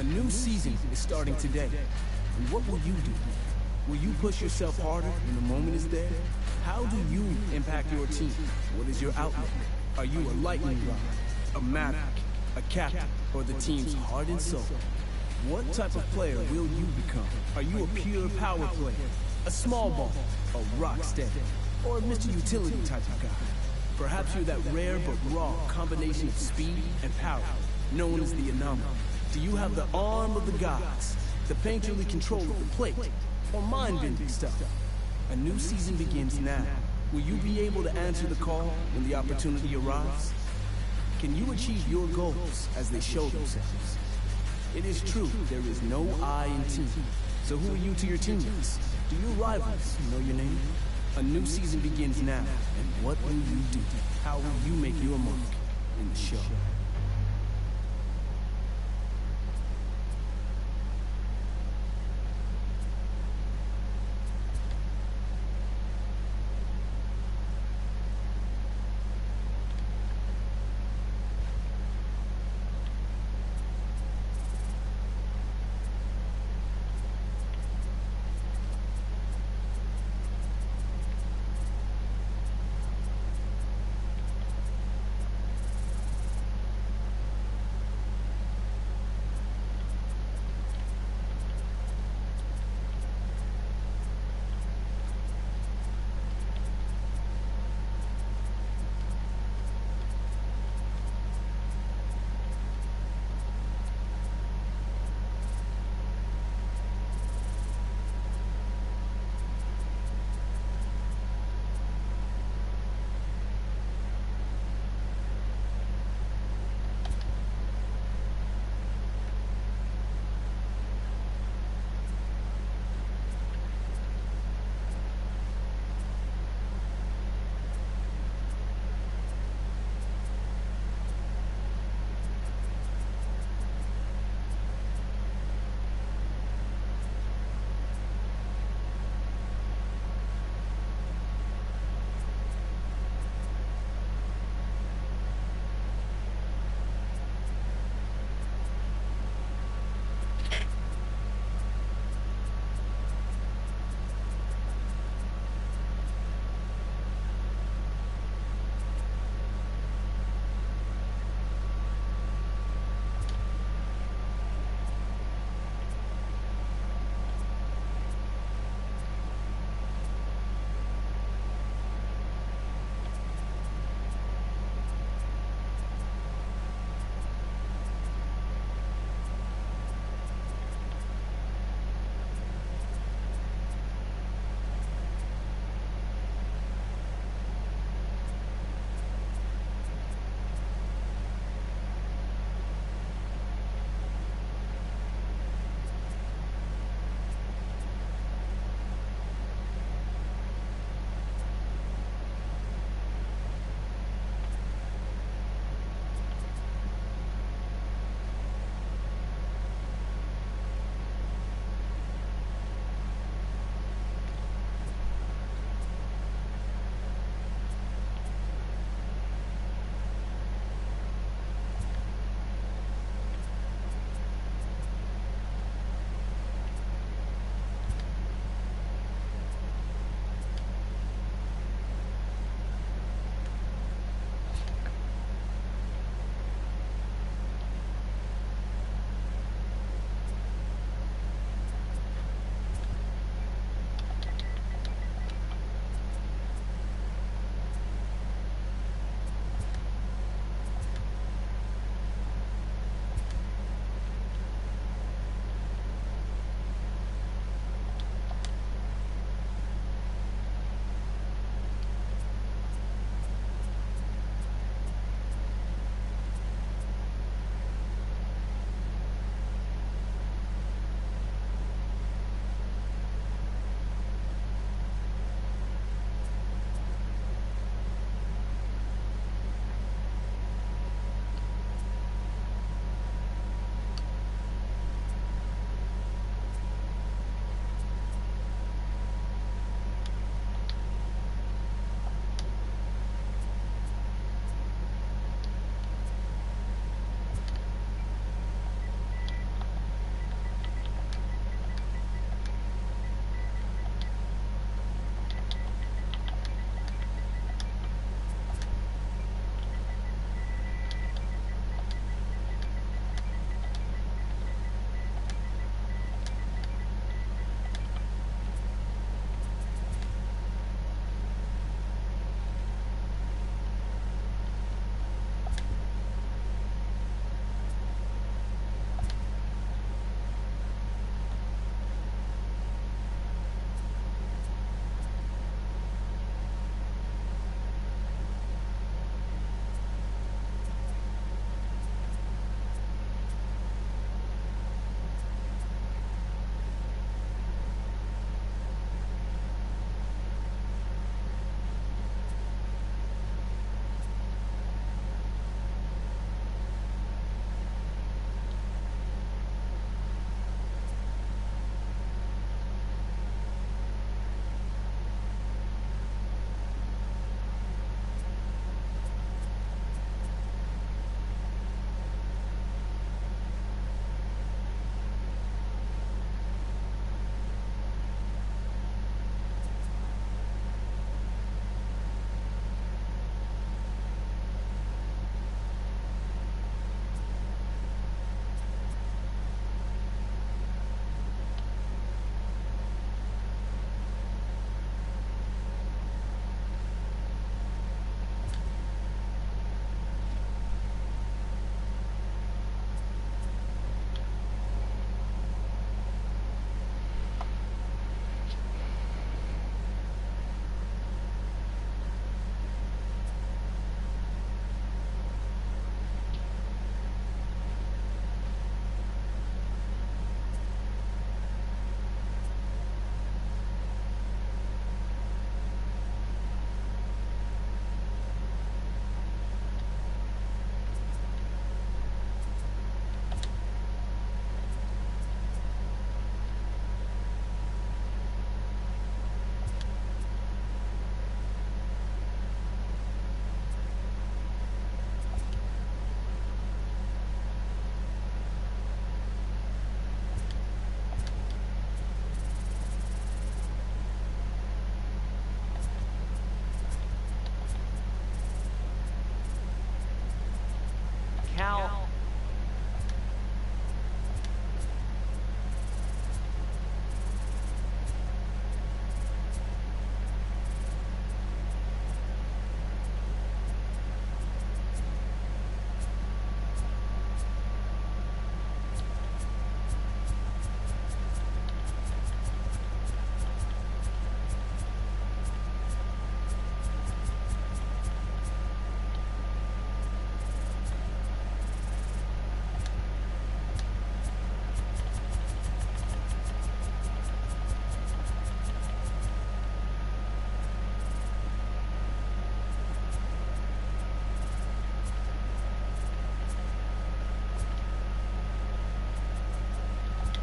new season is starting today. And what will you do? Will you push yourself harder when the moment is there? How do you impact your team? What is your outlook? Are you a lightning rod, a maverick, a captain, or the team's heart and soul? What type of player will you become? Are you a pure power player, a small ball, a rock steady, or a Mr. Utility type of guy? Perhaps you're that rare but raw combination of speed and power, known as the anomaly. Do you have the arm of the gods, the painterly control of the plate, or mind-bending stuff? A new season begins now. Will you be able to answer the call when the opportunity arrives? Can you achieve your goals as they show themselves? It is true, there is no I in team. So who are you to your teammates? Do your rivals know your name? A new season begins now, and what will you do? How will you make your mark in the show?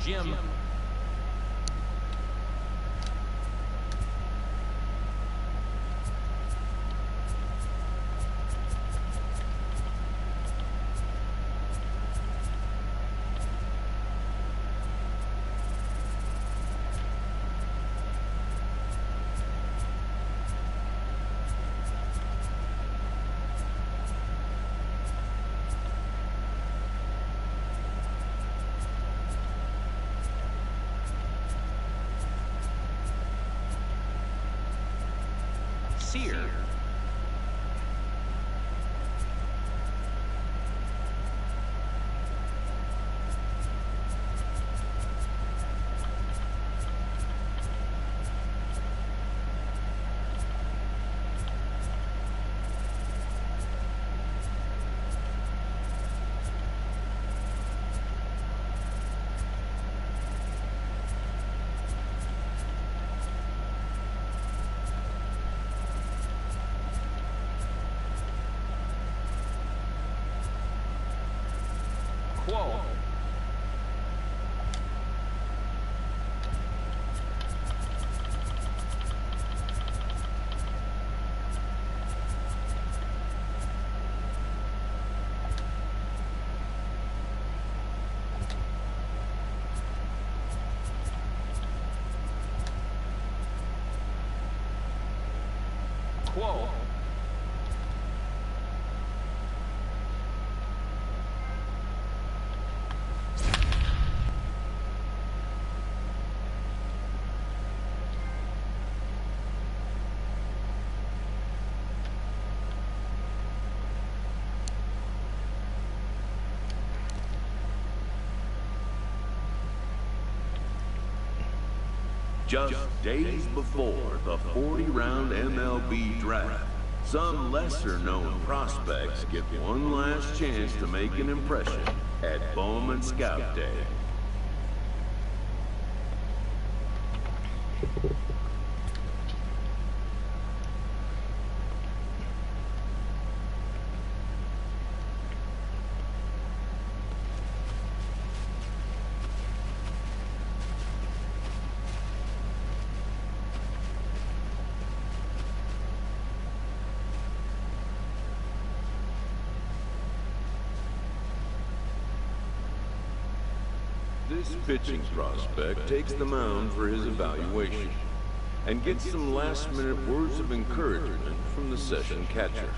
Jim. Sear. Quo. Quo. Just days before the 40-round MLB draft, some lesser-known prospects get one last chance to make an impression at Bowman Scout Day. This pitching prospect takes the mound for his evaluation and gets some last-minute words of encouragement from the session catcher.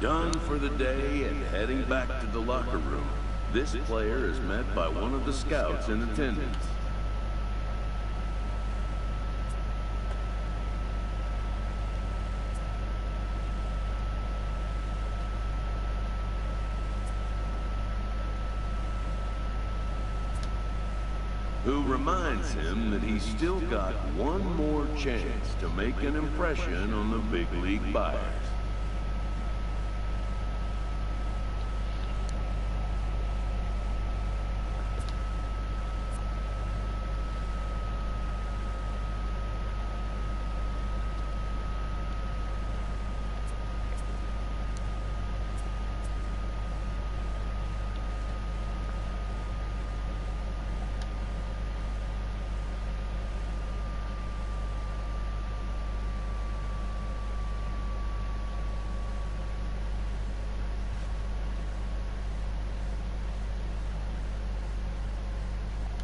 Done for the day and heading back to the locker room, this player is met by one of the scouts in attendance. Who reminds him that he's still got one more chance to make an impression on the big league buyers.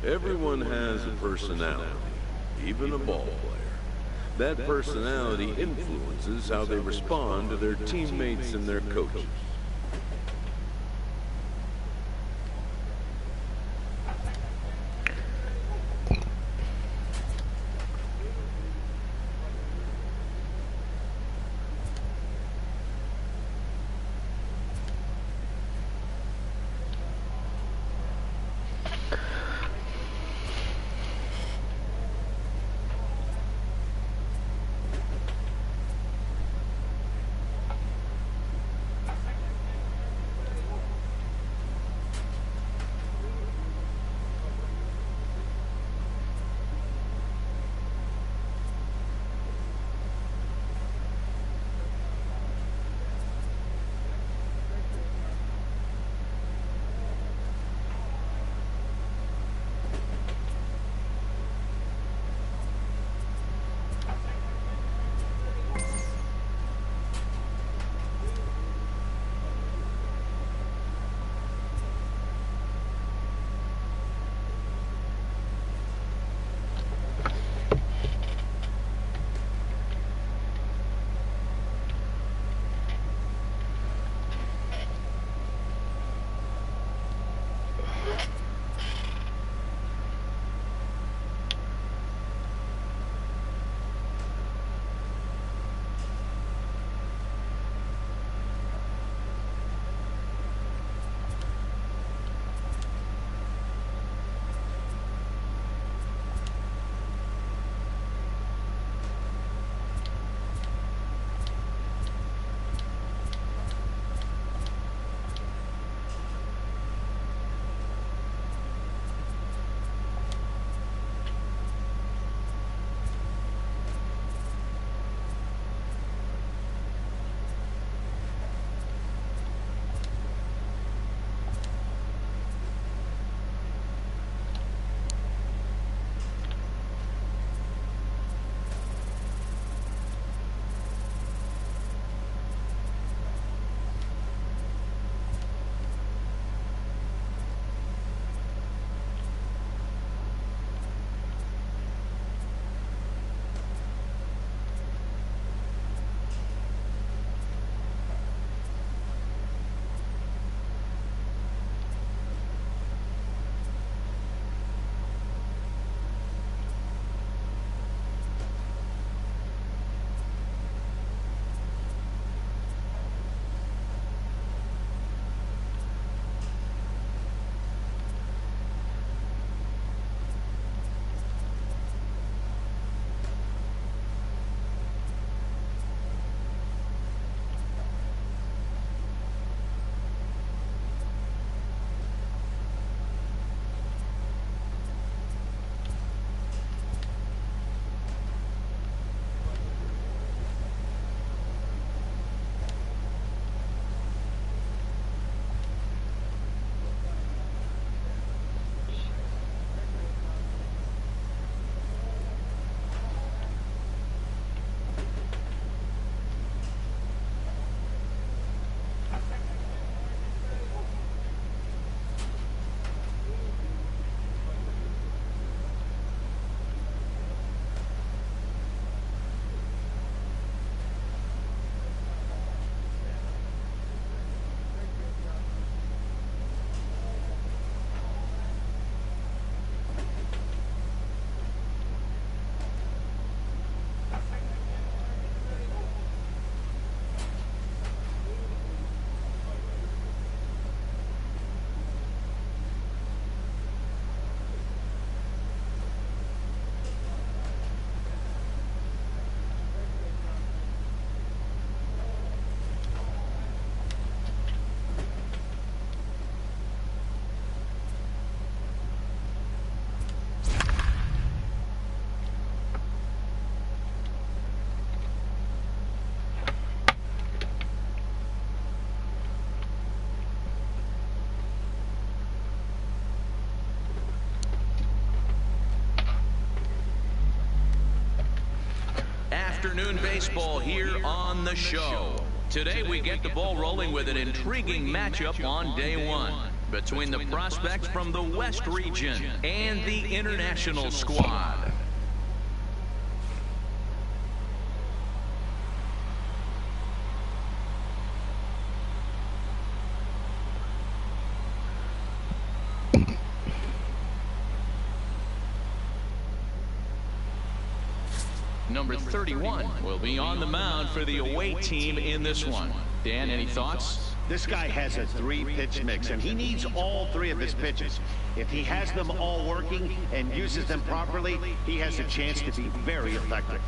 Everyone has a personality, even a ball player. That personality influences how they respond to their teammates and their coaches. afternoon baseball here on the show. Today we get the ball rolling with an intriguing matchup on day one between the prospects from the West region and the international squad. Number 31 will be on the mound for the away team in this one. Dan, any thoughts? This guy has a three-pitch mix, and he needs all three of his pitches. If he has them all working and uses them properly, he has a chance to be very effective.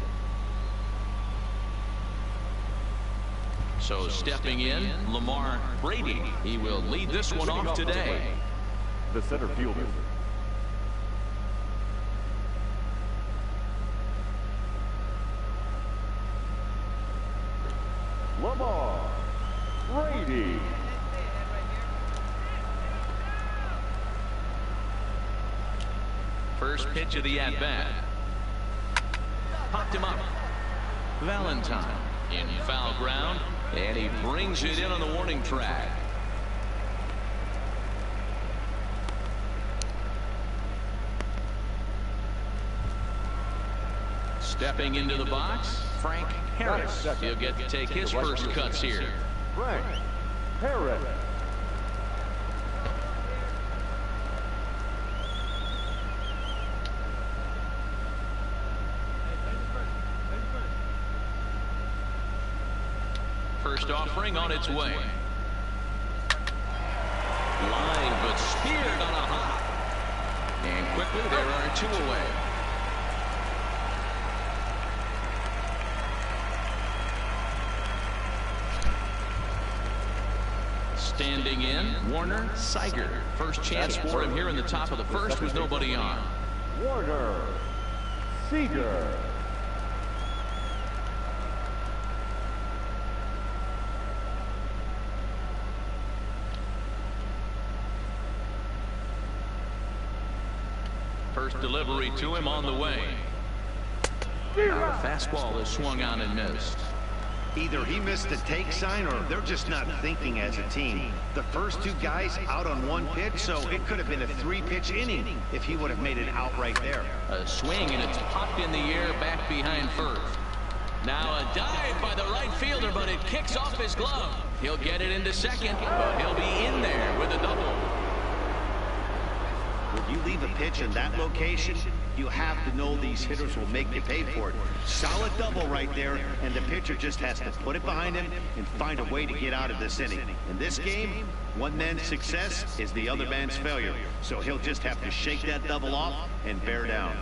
So stepping in, Lamar Brady. He will lead this one off today. The center fielder. Lamar Brady. First pitch of the at-bat. Popped him up. Valentine in foul ground, and he brings it in on the warning track. Stepping into the box, Frank Harris. He'll get to take his first cuts here. Frank Harris. First offering on its way. Line, but speared on a hop. And quickly there are two away. Standing in, Warner Seiger. First chance for him here in the top of the first with nobody on. Warner Seager. First delivery to him on the way. Now the fastball is swung on and missed. Either he missed the take sign or they're just not thinking as a team. The first two guys out on one pitch, so it could have been a three-pitch inning if he would have made it out right there. A swing, and it's popped in the air back behind first. Now a dive by the right fielder, but it kicks off his glove. He'll get it into second, but he'll be in there with a double. When you leave a pitch in that location, you have to know these hitters will make you pay for it. Solid double right there, and the pitcher just has to put it behind him and find a way to get out of this inning. In this game, one man's success is the other man's failure, so he'll just have to shake that double off and bear down.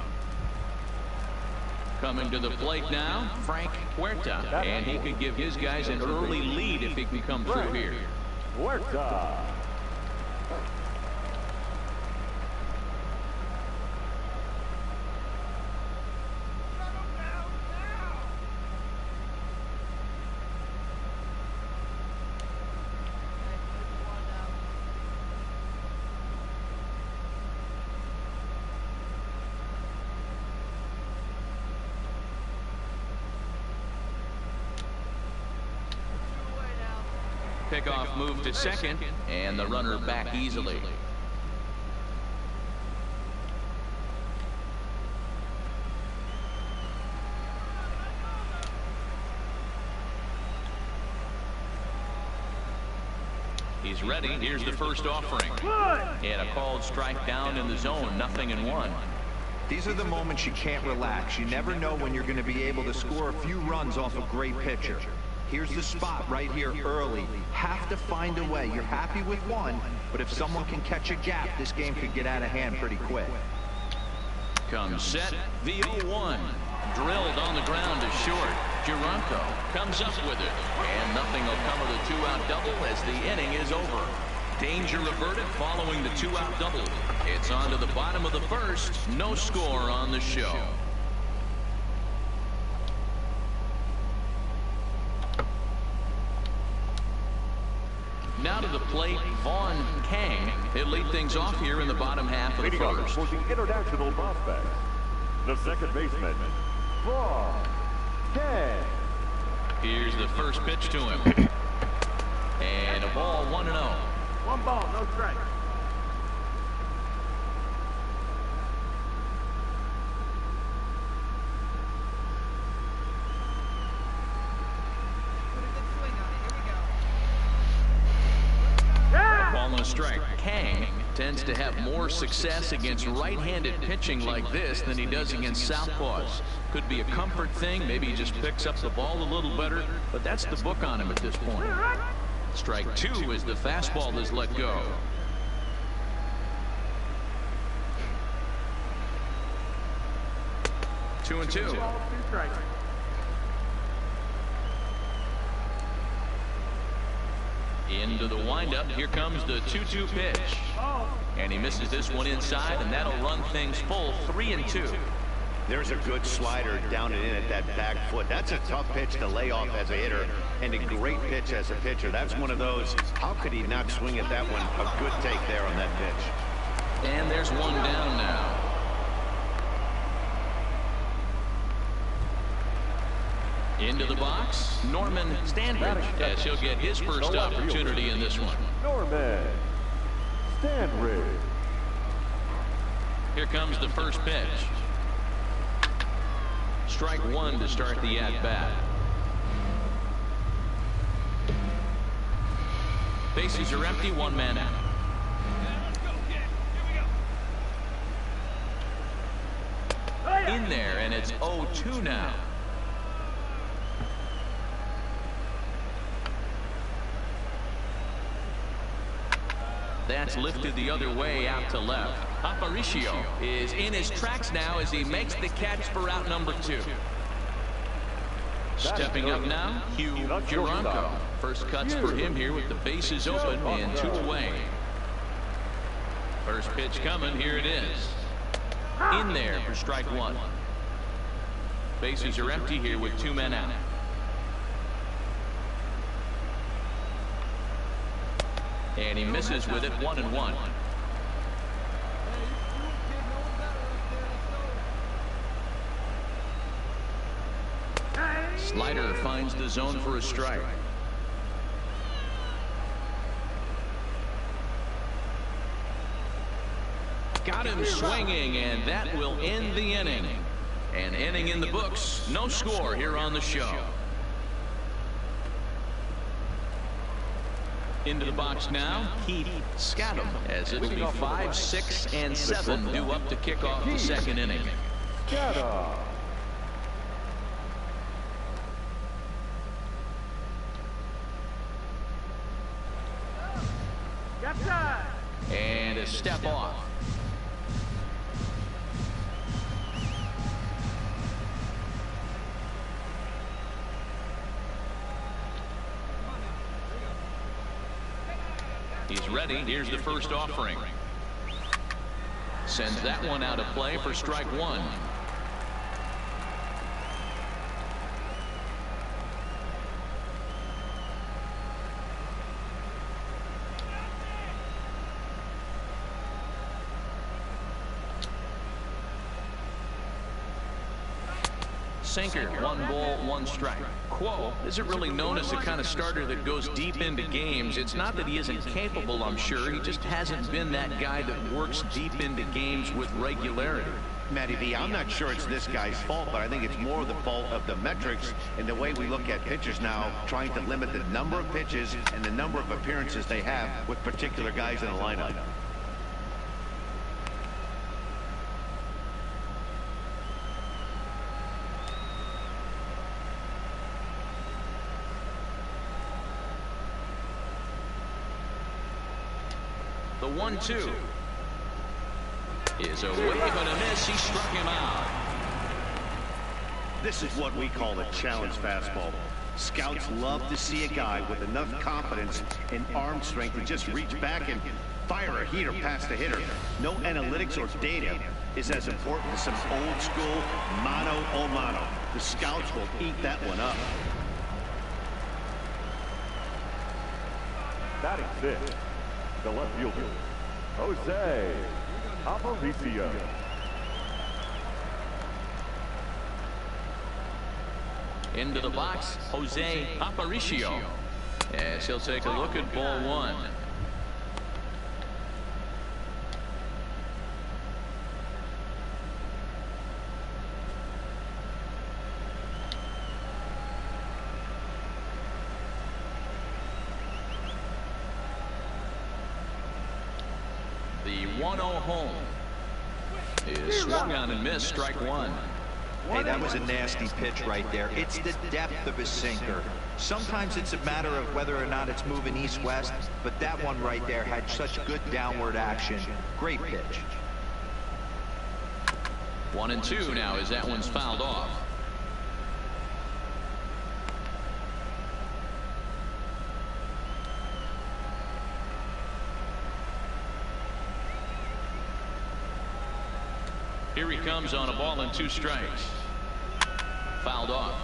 Coming to the plate now, Frank Huerta, and he could give his guys an early lead if he can come through here. Huerta. Pickoff move to second, and the runner back easily. He's ready. Here's the first offering. And a called strike down in the zone, 0-1. These are the moments you can't relax. You never know when you're going to be able to score a few runs off a great pitcher. Here's the spot right here early. Have to find a way. You're happy with one, but if someone can catch a gap, this game could get out of hand pretty quick. Comes set, the 0-1. Drilled on the ground is short. Duranco comes up with it. And nothing will come of the two-out double as the inning is over. Danger averted following the two-out double. It's on to the bottom of the first. No score on the show. Now to the plate, Vaughn Kang. He'll lead things off here in the bottom half of the first. For the international prospect, the second baseman, Vaughn 10. Here's the first pitch to him. And a ball 1-0. One ball, no strike. Ball and a strike. Kang tends to have more success against right-handed pitching like this than he does against southpaws. Could be a comfort thing. Maybe he just picks up the ball a little better, but that's the book on him at this point. Strike 2 as the fastball is let go. Two and two. Into the windup. Here comes the 2-2 pitch. And he misses this one inside, and that'll run things full 3-2. There's a good slider down and in at that back foot. That's a tough pitch to lay off as a hitter, and a great pitch as a pitcher. That's one of those, how could he not swing at that one? A good take there on that pitch. And there's one down now. Into the box, Norman Standridge, as he'll get his first opportunity in this one. Norman Standridge. Here comes the first pitch. Strike 1 to start the at-bat. Bases are empty, one man out. In there, and it's 0-2 now. That's lifted the other way out to left. Aparicio is in his tracks now as he makes the catch for out number 2. Stepping up now, Hugh Gironco. First cuts for him here with the bases open and 2 away. First pitch coming, here it is. In there for strike 1. Bases are empty here with 2 men out. And he misses with it, 1-1. Slider finds the zone for a strike. Got him swinging, and that will end the inning. An inning in the books, no score here on the show. Into the box now, Keith Scadam, as it'll be 5, 6, and 7 due up to kick off the second inning. And a step off. He's ready. Here's the first offering. Sends that one out of play for strike 1. Sinker, 1 ball, 1 strike. Quo isn't really known as the kind of starter that goes deep into games. It's not that he isn't capable, I'm sure. He just hasn't been that guy that works deep into games with regularity. Matty V, I'm not sure it's this guy's fault, but I think it's more the fault of the metrics and the way we look at pitchers now, trying to limit the number of pitches and the number of appearances they have with particular guys in the lineup. The 1-2 is a wave and a miss. He struck him out. This is what we call a challenge fastball. Scouts love to see a guy with enough confidence and arm strength to just reach back and fire a heater past the hitter. No analytics or data is as important as some old school mano a mano. The scouts will eat that one up. Batting 6, the left fielder, Jose Aparicio. Into the box, Jose Aparicio. As he'll take a look at ball one. The 1-0 home is swung on and missed, strike one. Hey, that was a nasty pitch right there. It's the depth of his sinker. Sometimes it's a matter of whether or not it's moving east-west, but that one right there had such good downward action. Great pitch. 1-2 now as that one's fouled off. Here he comes on a ball and 2 strikes. Fouled off.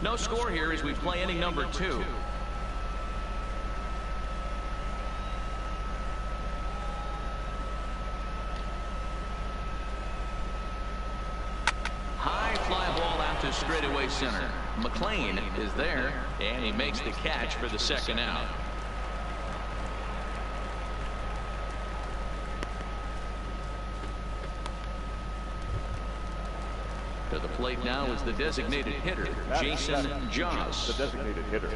No score here as we play inning number 2. High fly ball out to straightaway center. McLean is there, and he makes the catch for the second out. To the plate now is the designated hitter, Jason Joss. The designated hitter,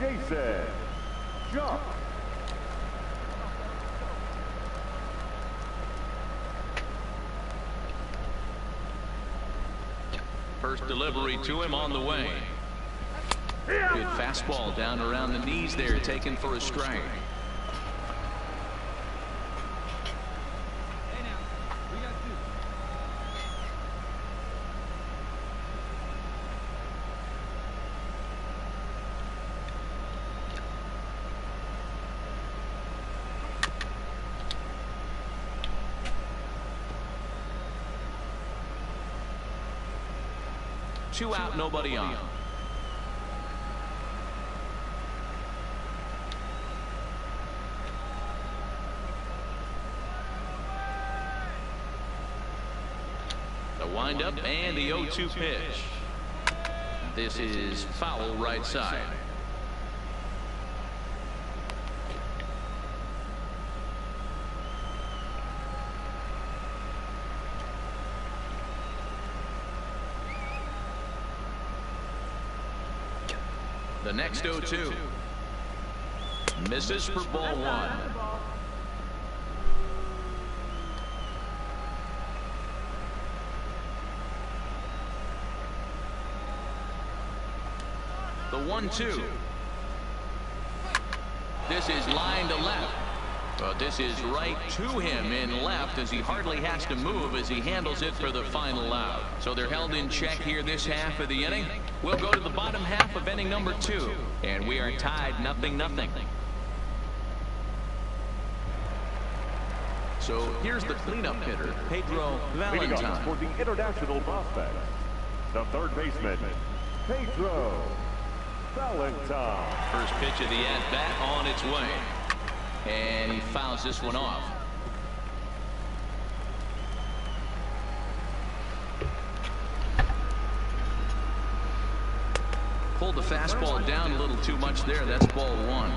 Jason Joss. First delivery to him on the way. Good fastball down around the knees there, taken for a strike. Two out, nobody on. The windup and the 0-2 pitch. This is foul right side. The next 0-2 misses for ball one. The 1-2. This is line to left. But this is right to him in left as he hardly has to move as he handles it for the final out. So they're held in check here this half of the inning. We'll go to the bottom half of inning number 2, and we are tied 0-0. So here's the cleanup hitter, Pedro Valentine. For the international prospect, the third baseman, Pedro Valentine. First pitch of the at-bat on its way. And he fouls this one off. Pulled the fastball down a little too much there. That's ball one.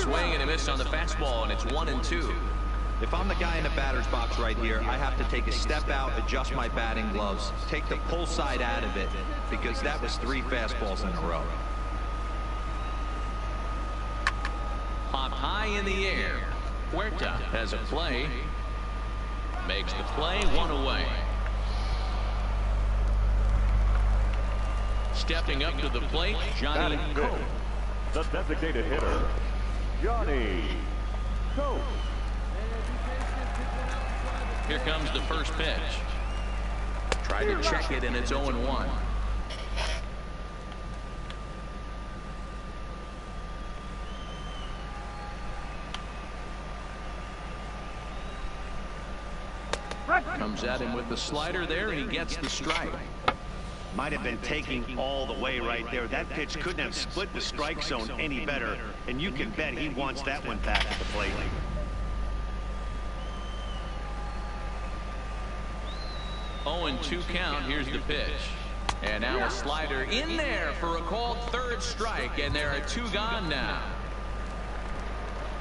Swing and a miss on the fastball, and it's 1-2. If I'm the guy in the batter's box right here, I have to take a step out, adjust my batting gloves, take the pull side out of it, because that was 3 fastballs in a row. Hop high in the air. Huerta has a play. Makes the play, 1 away. Stepping up to the plate, Johnny Cope. The designated hitter, Johnny Cope. Here comes the first pitch. Tried to check it, and it's 0-1. Comes at him with the slider there, and he gets the strike. Might have been taking all the way right there. That pitch couldn't have split the strike zone any better, and you can bet he wants that one back at the plate. Oh, and 2 count. Here's the pitch. And now a slider in there for a called third strike, and there are 2 gone now.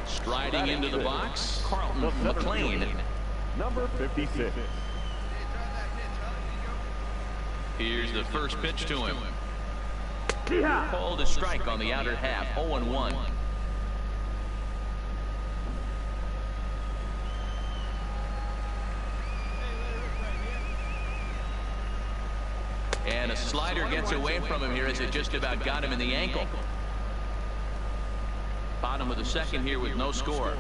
Striding into the box, Carlton McLean. Number 56. Here's the first pitch to him. Called a strike on the outer half, 0-1. And a slider gets away from him here as it just about got him in the ankle. Bottom of the second here with no score.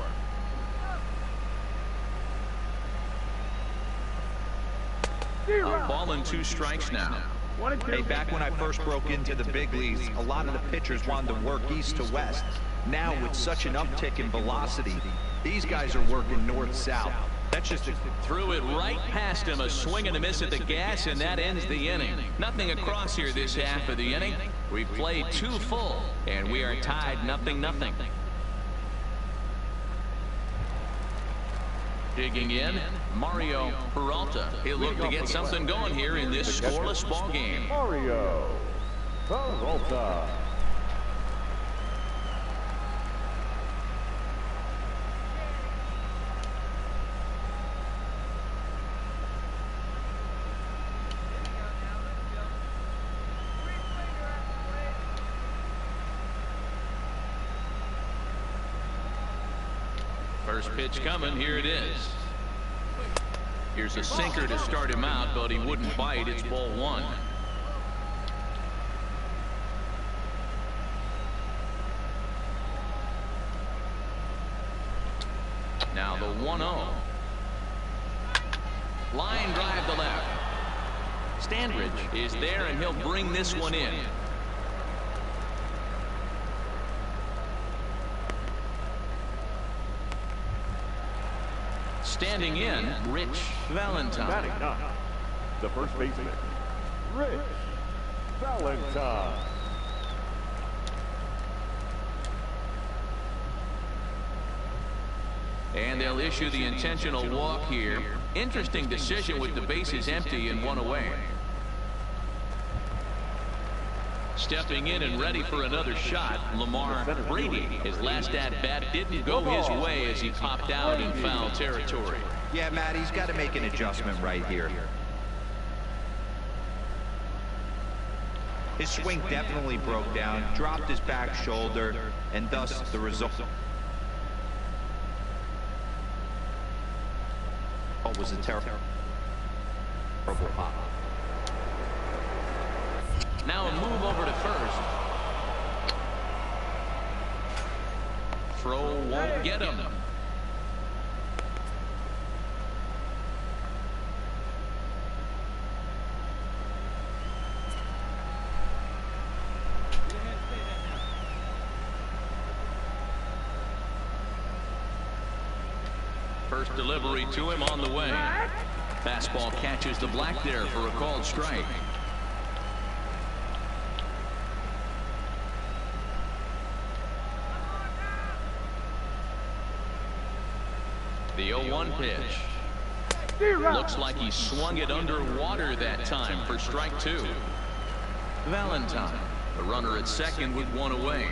A ball and 2 strikes now. Hey, back when I first broke into the big leagues, a lot of the pitchers wanted to work east to west. Now, with such an uptick in velocity, these guys are working north-south. That's just threw it right past him, a swing and a miss at the gas, and that ends the inning. Nothing across here this half of the inning. We played 2 full, and we are tied 0-0. Digging in, Mario Peralta. He'll look to get something going here in this scoreless ball game. Mario Peralta. First pitch coming. Here it is. Here's a sinker to start him out, but he wouldn't bite. It's ball 1. Now the 1-0. Line drive to left. Standridge is there, and he'll bring this one in. Standing in, Rich Valentine. Batting 9, the first baseman, Rich Valentine. And they'll issue the intentional walk here. Interesting decision with the bases empty and 1 away. Stepping in and ready for another shot, Lamar Brady. His last at-bat didn't go his way as he popped out in foul territory. Yeah, Matt, he's got to make an adjustment right here. His swing definitely broke down, dropped his back shoulder, and thus the result. Oh, was a terrible pop. Now a move over to first. Throw won't get him. First delivery to him on the way. Fastball catches the black there for a called strike. The 0-1 pitch. Looks like he swung it underwater that time for strike 2. Valentine, the runner at second with 1 away.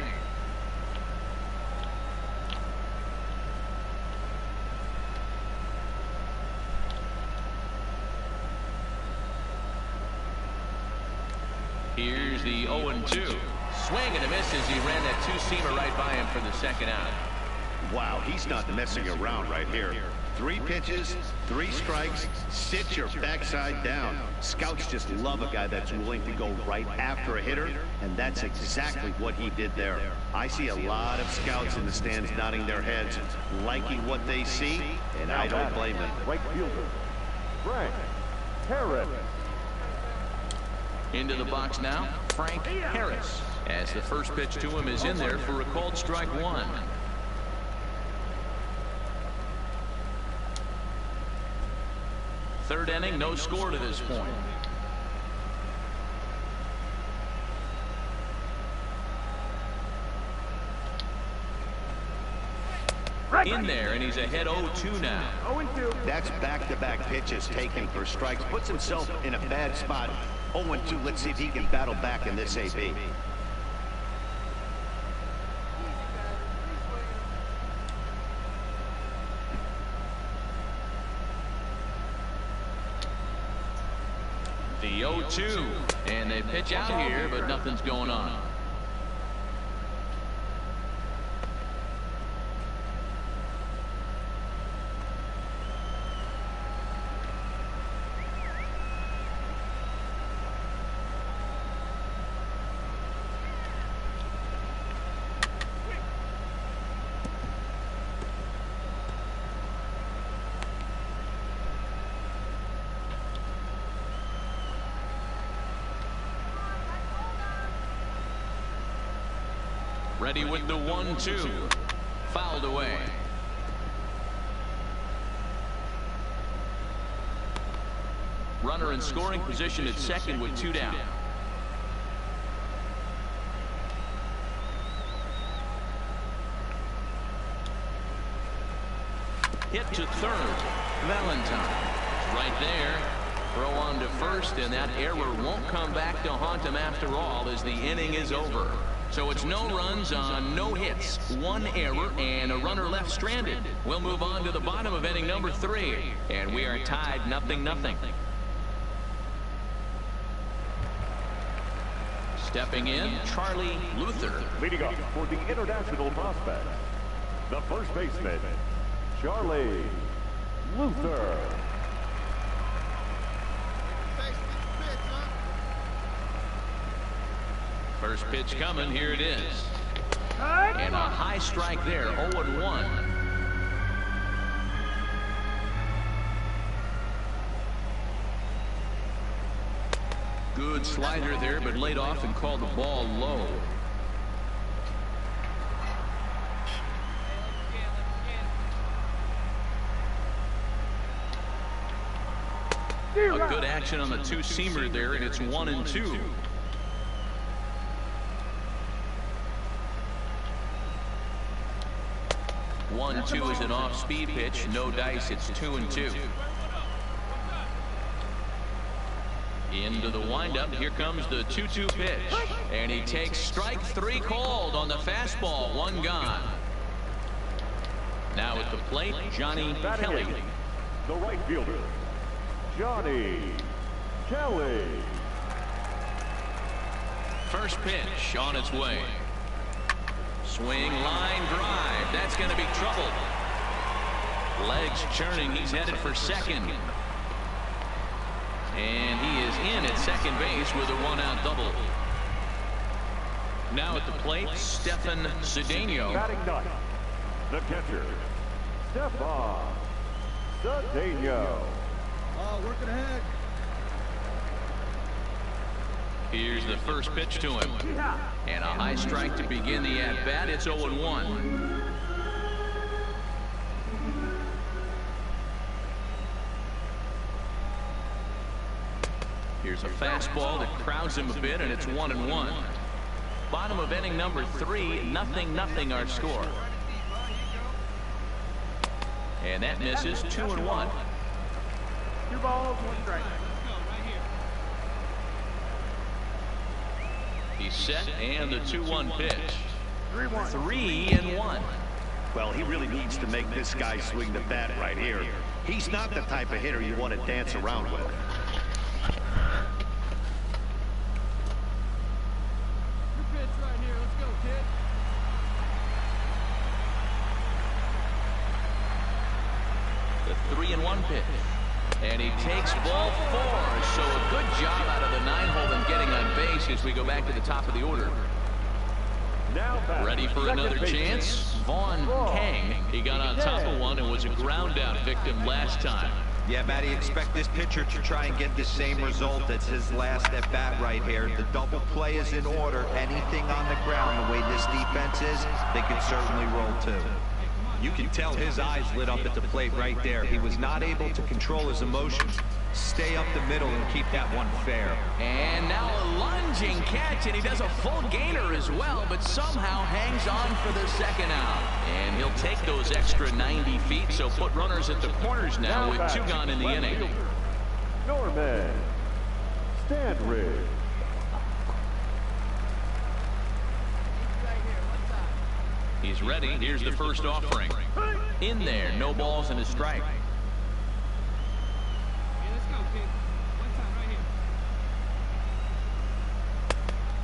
Here's the 0-2. Swing and a miss as he ran that 2-seamer right by him for the second out. Wow, he's not messing around right here. 3 pitches, 3 strikes, sit your backside down. Scouts just love a guy that's willing to go right after a hitter, and that's exactly what he did there. I see a lot of scouts in the stands nodding their heads, liking what they see, and I don't blame them. Right fielder, Frank Harris. Into the box now, Frank Harris, as the first pitch to him is in there for a called strike 1. Third inning, no score to this point. he's ahead 0-2 now. 0-2. That's back-to-back pitches taken for strikes. Puts himself in a bad spot. 0-2. Let's see if he can battle back in this AB. The 0-2, and they pitch out here, but nothing's going on. Ready with the 1-2. Fouled away. Runner in scoring position at second with 2 down. Hit to third. Valentine right there. Throw on to first, and that error won't come back to haunt him after all as the inning is over. So it's no runs on no hits, 1 error, and a runner left stranded. We'll move on to the bottom of inning number 3, and we are tied 0-0. Stepping in, Charlie Luther. Leading up for the international prospect, the first baseman, Charlie Luther. First pitch coming, here it is. And a high strike there, 0-1. Good slider there, but laid off and called the ball low. A good action on the two-seamer there, and it's 1-2. One-two is an off-speed pitch. No dice. It's 2-2. Into the windup. Here comes the 2-2 pitch. And he takes strike 3 called on the fastball. 1 gone. Now at the plate, Johnny Kelly. The right fielder, Johnny Kelly. First pitch on its way. Swing, line drive. That's going to be trouble. Legs churning. He's headed for second. And he is in at second base with a 1-out double. Now at the plate, Stefan Cedeno. Batting ninth, the catcher, Stefan Cedeno. Working ahead. Here's the first pitch to him. And a high strike to begin the at-bat. It's 0-1. Here's a fastball that crowds him a bit, and it's 1-1. Bottom of inning number 3, 0-0 our score. And that misses. 2-1. 2 balls, 1 strike. He's set, and the 2-1 pitch. 3-1. 3-1. Well, he really needs to make this guy swing the bat right here. He's not the type of hitter you want to dance around with. The 3-1 pitch. And he takes ball 4. So a good job out of the 9-hole and getting on base as we go back to the top of the order. Ready for another chance? Vaughn Kang. He got on top of one and was a ground out victim last time. Yeah, Matty, expect this pitcher to try and get the same result as his last at bat right here. The double play is in order. Anything on the ground, the way this defense is, they can certainly roll too. You can tell his eyes lit up at the plate right there. He was not able to control his emotions. Stay up the middle and keep that one fair. And now a lunging catch, and he does a full gainer as well, but somehow hangs on for the second out. And he'll take those extra 90 feet, so put runners at the corners now with 2 gone in the inning. Norman Standridge. He's ready. Here's the first offering. In there, no balls and a strike.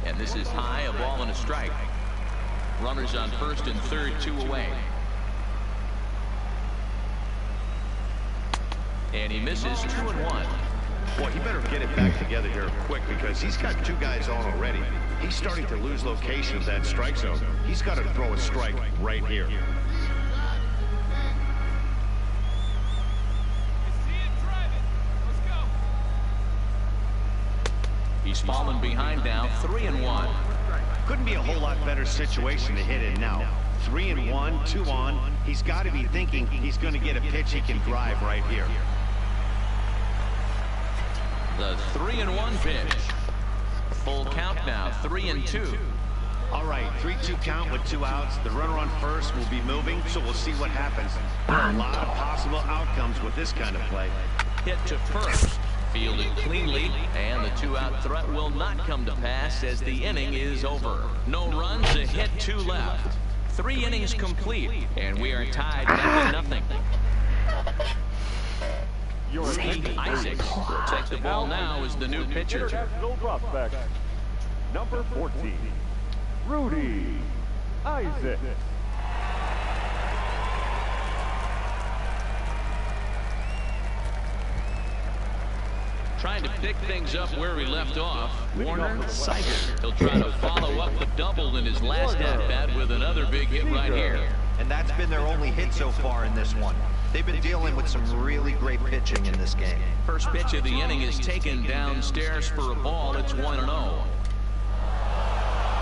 And this is high, a ball and a strike. Runners on first and third, 2 away. And he misses 2-1. Boy, he better get it back together here quick because he's got 2 guys on already. He's starting to lose location of that strike zone. He's got to throw a strike right here. He's fallen behind now, 3-1. Couldn't be a whole lot better situation to hit in now. 3-1, 2 on. He's got to be thinking he's going to get a pitch he can drive right here. The 3-1 pitch. Full count now, 3-2. All right, 3-2 count with 2 outs. The runner on first will be moving, so we'll see what happens. There are a lot of possible outcomes with this kind of play. Hit to first. Fielded cleanly, and the 2-out threat will not come to pass as the inning is over. No runs, a hit, 2 left. 3 innings complete, and we are tied 0-0. Steve Isaacs will take the ball now as the new pitcher. International prospect, number 14, Rudy Isaacs. Trying to pick things up where we left off. Warner Seigert. He'll try to follow up the double in his last at-bat with another big hit right here. And that's been their only hit so far in this one. They've been dealing with some really great pitching in this game. First pitch of the inning is taken downstairs for a ball. It's 1-0.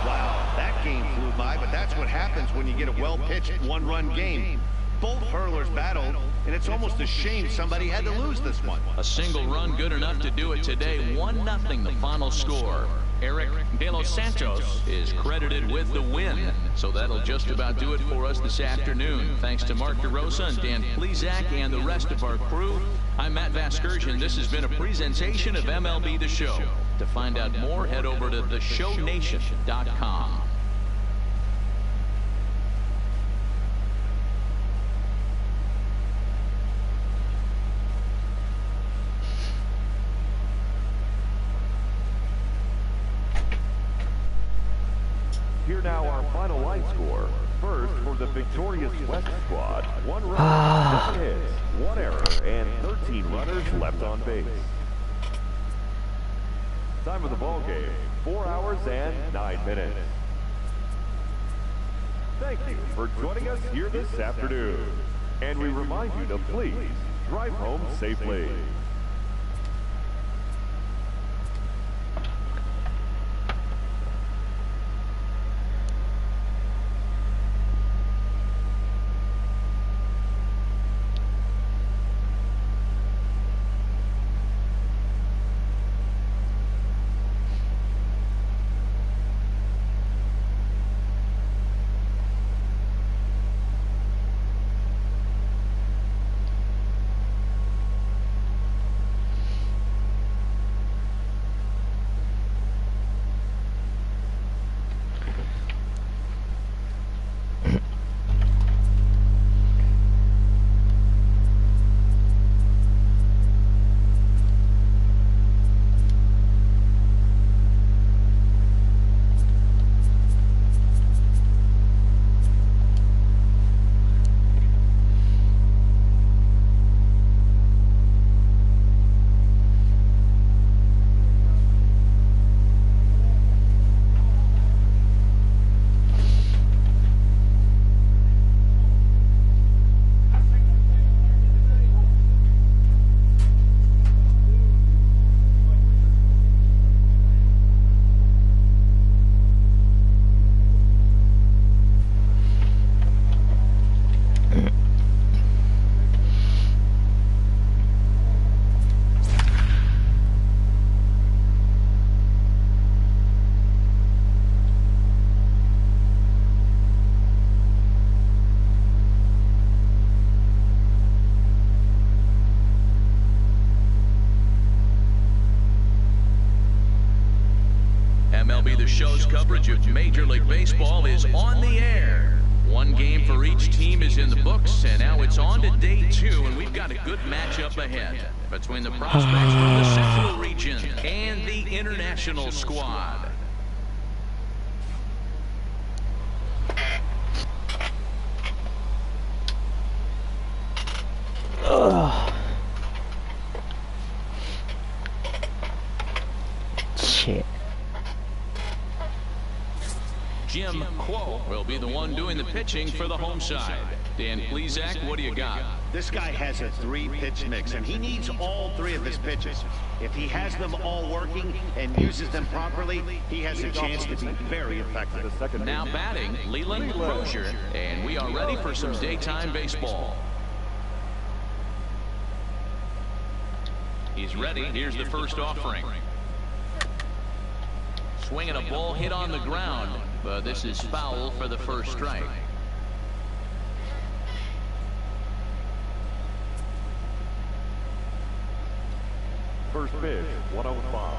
Wow, that game flew by, but that's what happens when you get a well-pitched 1-run game. Both hurlers battled, and it's almost a shame somebody had to lose this one. A single run good enough to do it today. 1-0 the final score. Eric De Los Santos is credited with the win. So that'll just about do it for us this afternoon. Thanks to Mark DeRosa and Dan Plezak and the rest of our crew. I'm Matt Vasgersian. This has been a presentation of MLB The Show. To find out more, head over to theshownation.com. Here now our final line score. First for the victorious West squad, 1 run, 7 hits, 1 error, and 13 runners left on base. Time of the ball game, 4 hours and 9 minutes. Thank you for joining us here this afternoon. And we remind you to please drive home safely. the show's coverage of Major League Baseball is on the air. One game for each team is in the books, and now it's on to day 2, and we've got a good matchup ahead between the prospects from the Central region and the international squad. Shit. Jim Quo will be the one doing the pitching for the home side. Dan Plesac, what do you got? This guy has a 3-pitch mix, and he needs all 3 of his pitches. If he has them all working and uses them properly, he has a chance to be very effective. Now batting, Leland Crozier, and we are ready for some daytime baseball. He's ready. Here's the first offering. Swinging a ball hit on the ground, but this is foul for the first strike. First pitch, 105.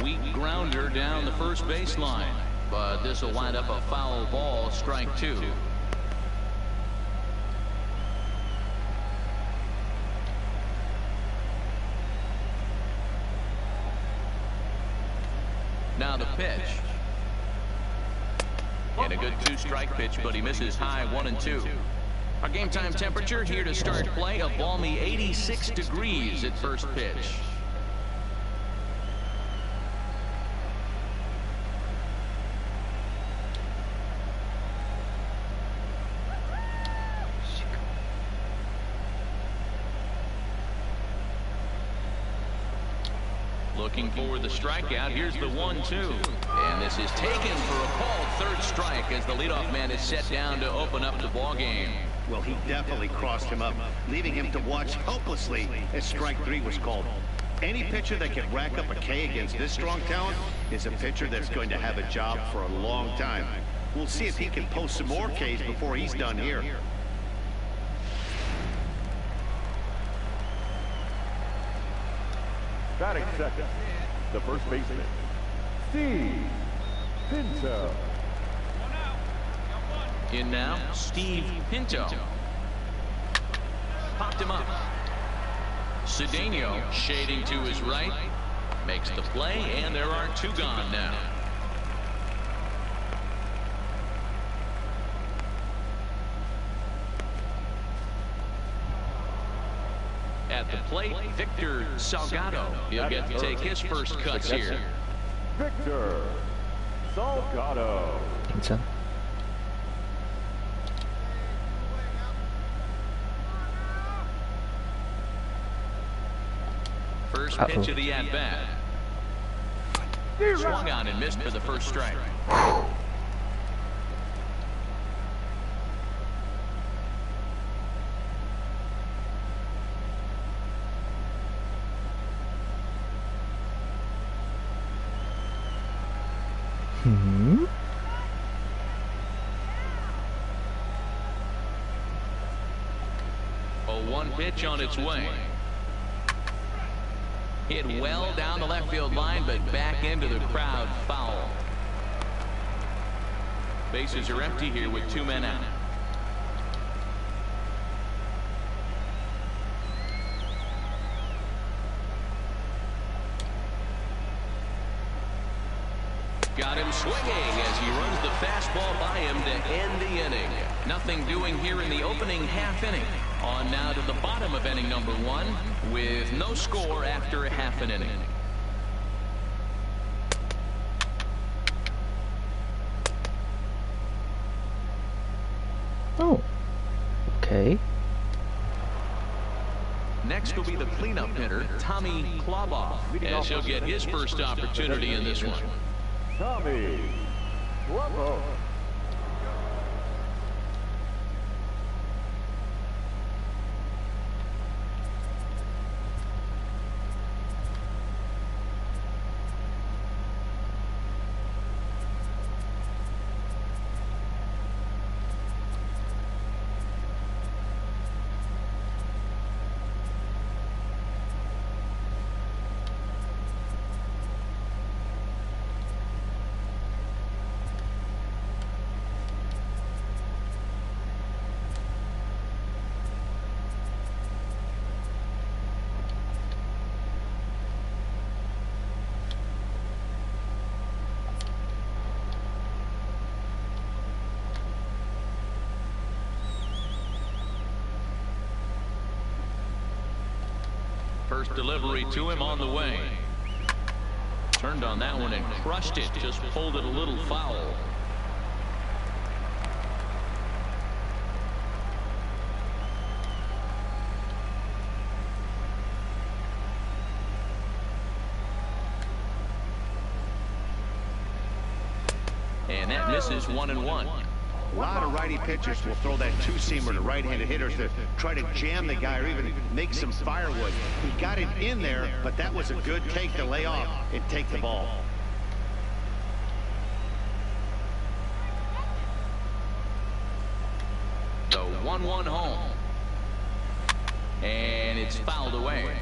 Weak grounder down the first baseline, but this will wind up a foul ball, strike 2. Now the pitch. And a good 2-strike pitch, but he misses high 1-2. Our game time temperature here to start play, a balmy 86 degrees at first pitch. Looking for the strikeout. Here's the 1-2. And this is taken for a called third strike as the leadoff man is set down to open up the ball game. Well, he definitely crossed him up, leaving him to watch helplessly as strike 3 was called. Any pitcher that can rack up a K against this strong talent is a pitcher that's going to have a job for a long time. We'll see if he can post some more Ks before he's done here. Batting second, the first baseman, Steve Pinto. In now, Steve Pinto. Popped him up. Cedeno shading to his right. Makes the play, and there are 2 gone now. At the plate, Victor Salgado. He'll get to take his first cuts here. Victor Salgado. 괜찮아. First pitch of the at-bat. Swung on and missed for the first strike. A 1 pitch on its way. Hit well down the left field line, but back into the crowd, foul. Bases are empty here with 2 men out. Got him swinging as he runs the fastball by him to end the inning. Nothing doing here in the opening half inning. On now to the bottom of inning number 1 with no score after half an inning. Oh, okay. Next will be the cleanup hitter, Tommy Kloboff, as he'll get his first opportunity in this one. Tommy Kloboff. First delivery to him on the way. Turned on that one and crushed it. Just pulled it a little foul. And that misses 1-1. A lot of righty pitchers will throw that two-seamer to right-handed hitters to try to jam the guy or even make some firewood. He got it in there, but that was a good take to lay off and take the ball. The 1-1 home. And it's fouled away.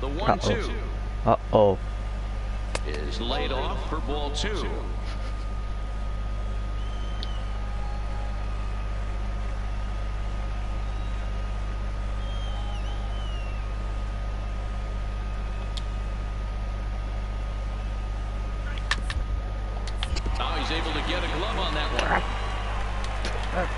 The 1-2 is laid off for ball 2. Oh, he's able to get a glove on that one.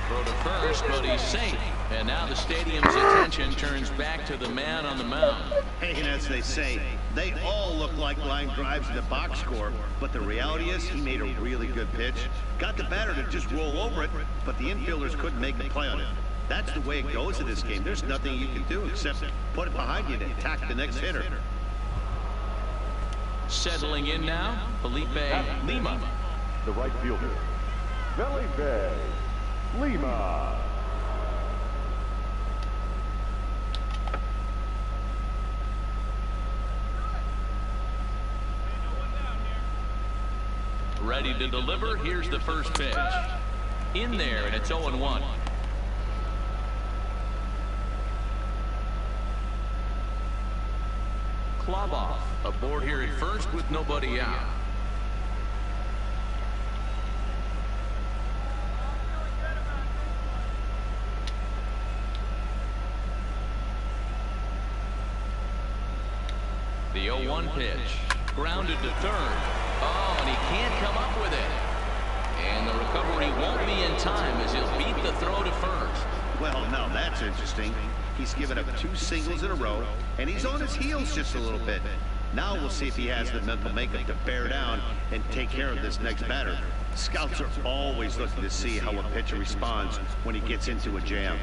Throw to first, but he's safe. And now the stadium's attention turns back to the man on the mound. Hey, and as they say, they all look like line drives in the box score, but the reality is he made a really good pitch. Got the batter to just roll over it, but the infielders couldn't make a play on it. That's the way it goes in this game. There's nothing you can do except put it behind you and attack the next hitter. Settling in now, Felipe Lima. The right fielder, Felipe Lima. Ready to deliver. Here's the first pitch. In there, and it's 0-1. Kloboff aboard here at first with nobody out. The 0-1 pitch. Grounded to third. Oh, and he can't come up with it. And the recovery won't be in time as he'll beat the throw to first. Well, now that's interesting. He's given up 2 singles in a row, and he's on his heels just a little bit. Now we'll see if he has the mental makeup to bear down and take care of this next batter. Scouts are always looking to see how a pitcher responds when he gets into a jam.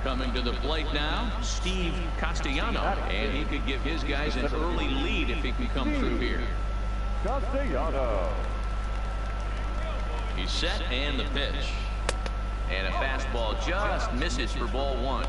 Coming to the plate now, Steve Castellano. And he could give his guys an early lead if he can come through here. Castellano. He's set and the pitch. And a fastball just misses for ball 1.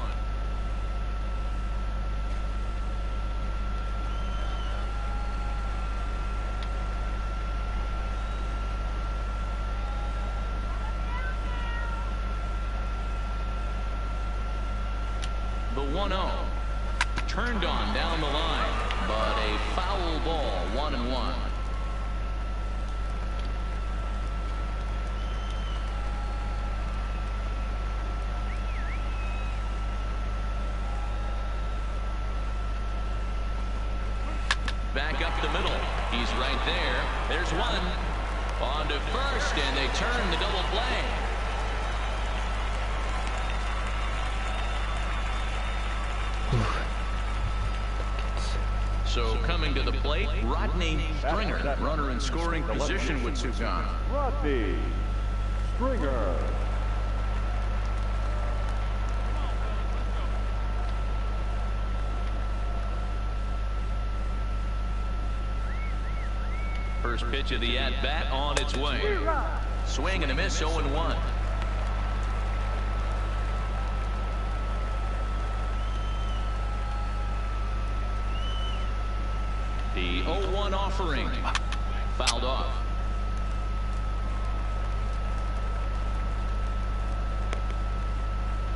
The 1-0 turned on down the line, but a foul ball, 1-1. Back up the middle. He's right there. There's one. On to first, and they turn the double play. So coming to the plate, Rodney Stringer, runner in scoring position with Sugan. Rodney Stringer. First pitch of the at-bat on its way. Swing and a miss, 0-1. The 0-1 offering fouled off.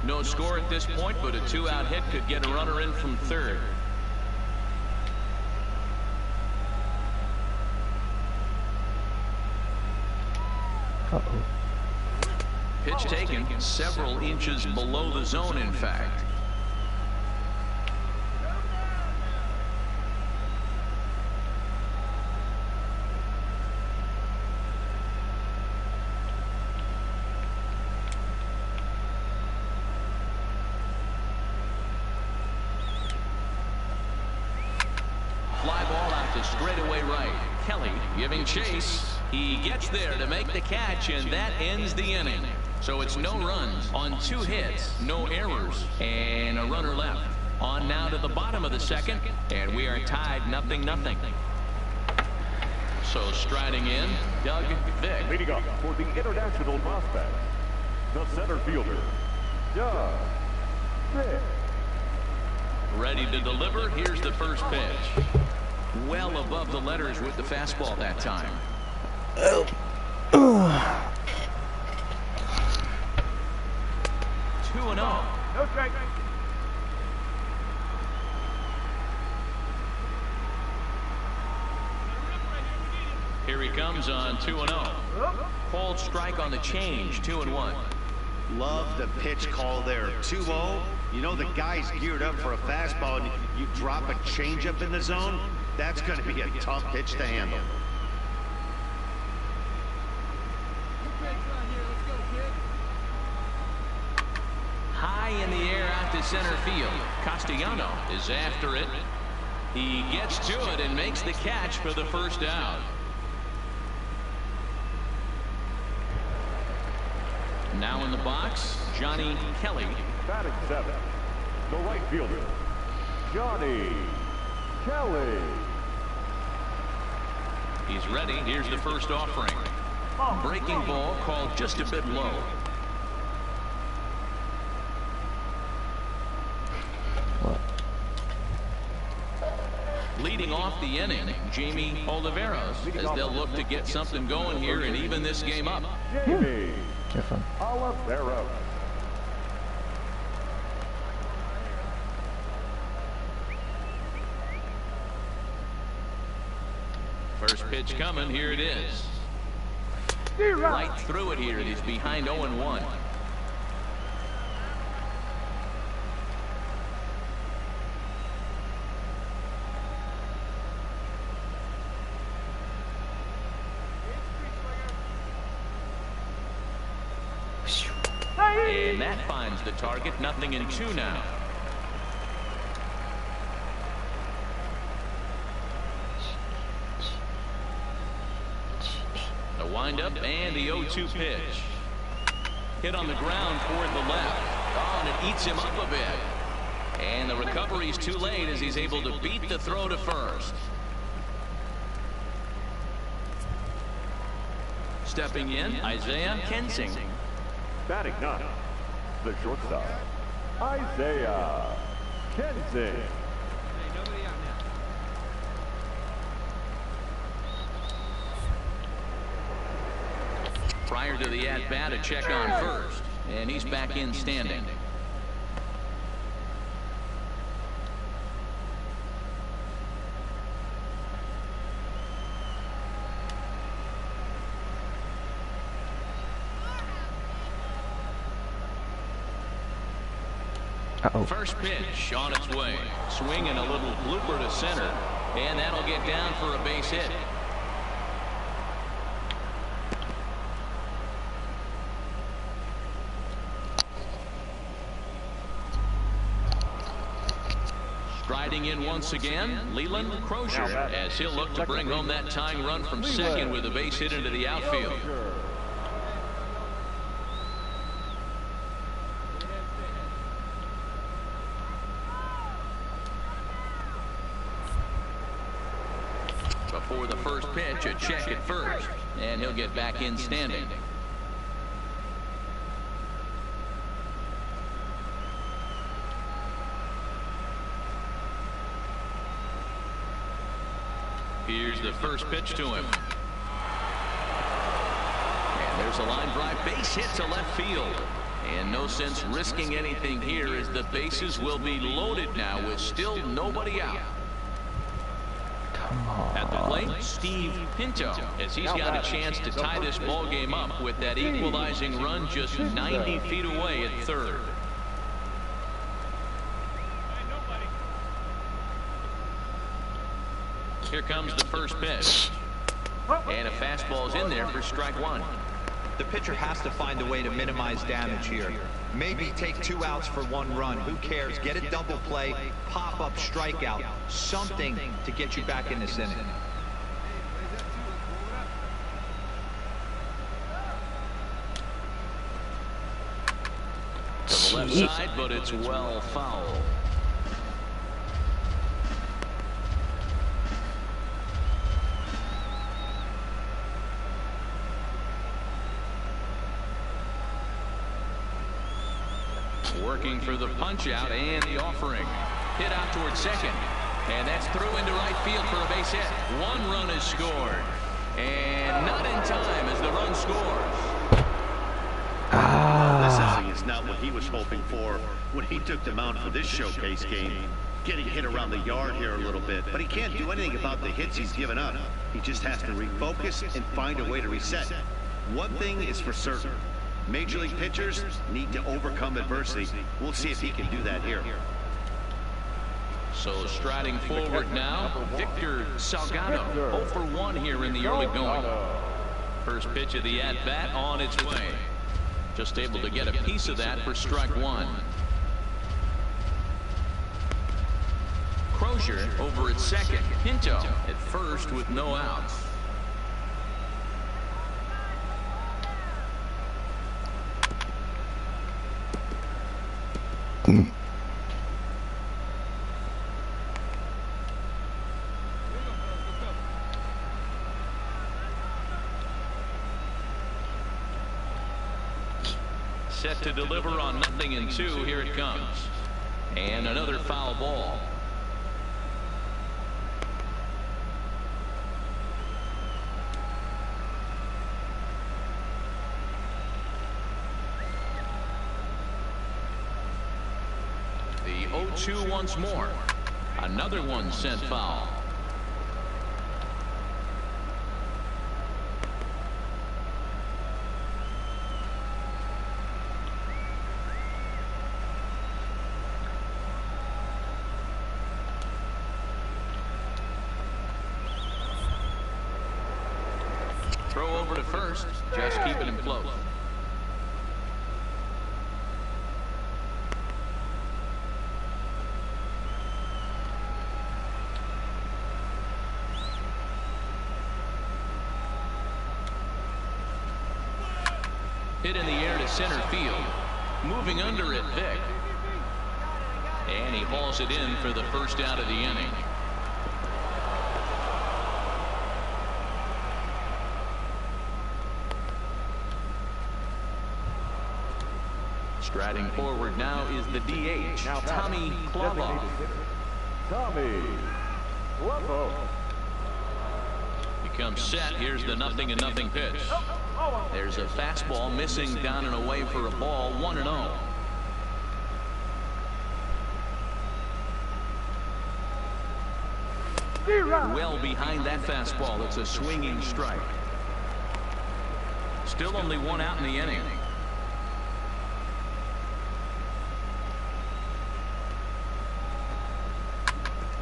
No score at this point, but a two-out hit could get a runner in from third. Uh-oh. Pitch taken several inches below the zone, in fact. Fly ball out to straightaway right. Kelly giving chase. He gets there to make the catch, and that ends the inning. So it's no runs on 2 hits, no errors, and a runner left. On now to the bottom of the second, and we are tied 0-0. So striding in, Doug Vick. Leading up for the international prospect, the center fielder, Doug Vick. Ready to deliver. Here's the first pitch. Well above the letters with the fastball that time. 2-0. No strike. Here he comes on 2-0. Called strike on the change, 2-1. Love the pitch call there. 2-0. You know the guy's geared up for a fastball, and you drop a changeup in the zone. That's going to be a tough pitch to handle. High in the air out to center field. Castellano is after it. He gets to it and makes the catch for the first out. Now in the box, Johnny Kelly. Batting 7, the right fielder, Johnny Kelly. He's ready. Here's the first offering. Breaking ball called just a bit low. Leading off the inning, Jamie Oliveros, as they'll look to get something going here and even this game up. Jamie Careful. Oliveros. First pitch coming. Here it is. Right through it here. It is behind 0-1. And that finds the target. 0-2 now. The windup and the 0-2 pitch. Hit on the ground toward the left. Oh, and it eats him up a bit. And the recovery's too late as he's able to beat the throw to first. Stepping in, Isaiah Kensing. Batting 9, the shortstop, Isaiah Kensing. Prior to the at-bat, a check on first, and he's back in standing. Uh-oh. First pitch on its way. Swing and a little blooper to center, and that'll get down for a base hit. Striding in once again, Leland Crozier, as he'll look to bring home that tying run from second with a base hit into the outfield. Before the first pitch, a check at first, and he'll get back in standing. Here's the first pitch to him. And there's a line drive base hit to left field. And no sense risking anything here as the bases will be loaded now with still nobody out. At the plate, Steve Pinto, as he's got a chance to tie this ball game up with that equalizing run just 90 feet away at third. Here comes the first pitch. And a fastball's in there for strike one. The pitcher has to find a way to minimize damage here. Maybe take 2 outs for 1 run. Who cares? Get a double play, pop up, strikeout, something to get you back in this inning. To the left side, but it's well foul. Working for the punch out and the offering. Hit out towards second. And that's through into right field for a base hit. 1 run is scored. And not in time as the run scores. This outing is not what he was hoping for when he took the mound for this showcase game. Getting hit around the yard here a little bit, but he can't do anything about the hits he's given up. He just has to refocus and find a way to reset. One thing is for certain. Major League pitchers need to overcome adversity. We'll see if he can do that here. So striding forward now, Victor Salgado, 0 for 1 here in the early going. First pitch of the at-bat on its way. Just able to get a piece of that for strike one. Crozier over at second. Pinto at first with no outs. Set to deliver on 0-2. Here it comes. And another foul ball. The 0-2 once more. Another one sent foul. Throw over to first, just keeping him close. Hit in the air to center field. Moving under it, Vic. And he hauls it in for the first out of the inning. Striding forward now is the DH, Tommy Klovo. Tommy Klovo. He comes set. Here's the 0-0 pitch. There's a fastball missing down and away for a ball. 1-0. Well behind that fastball. It's a swinging strike. Still only 1 out in the inning.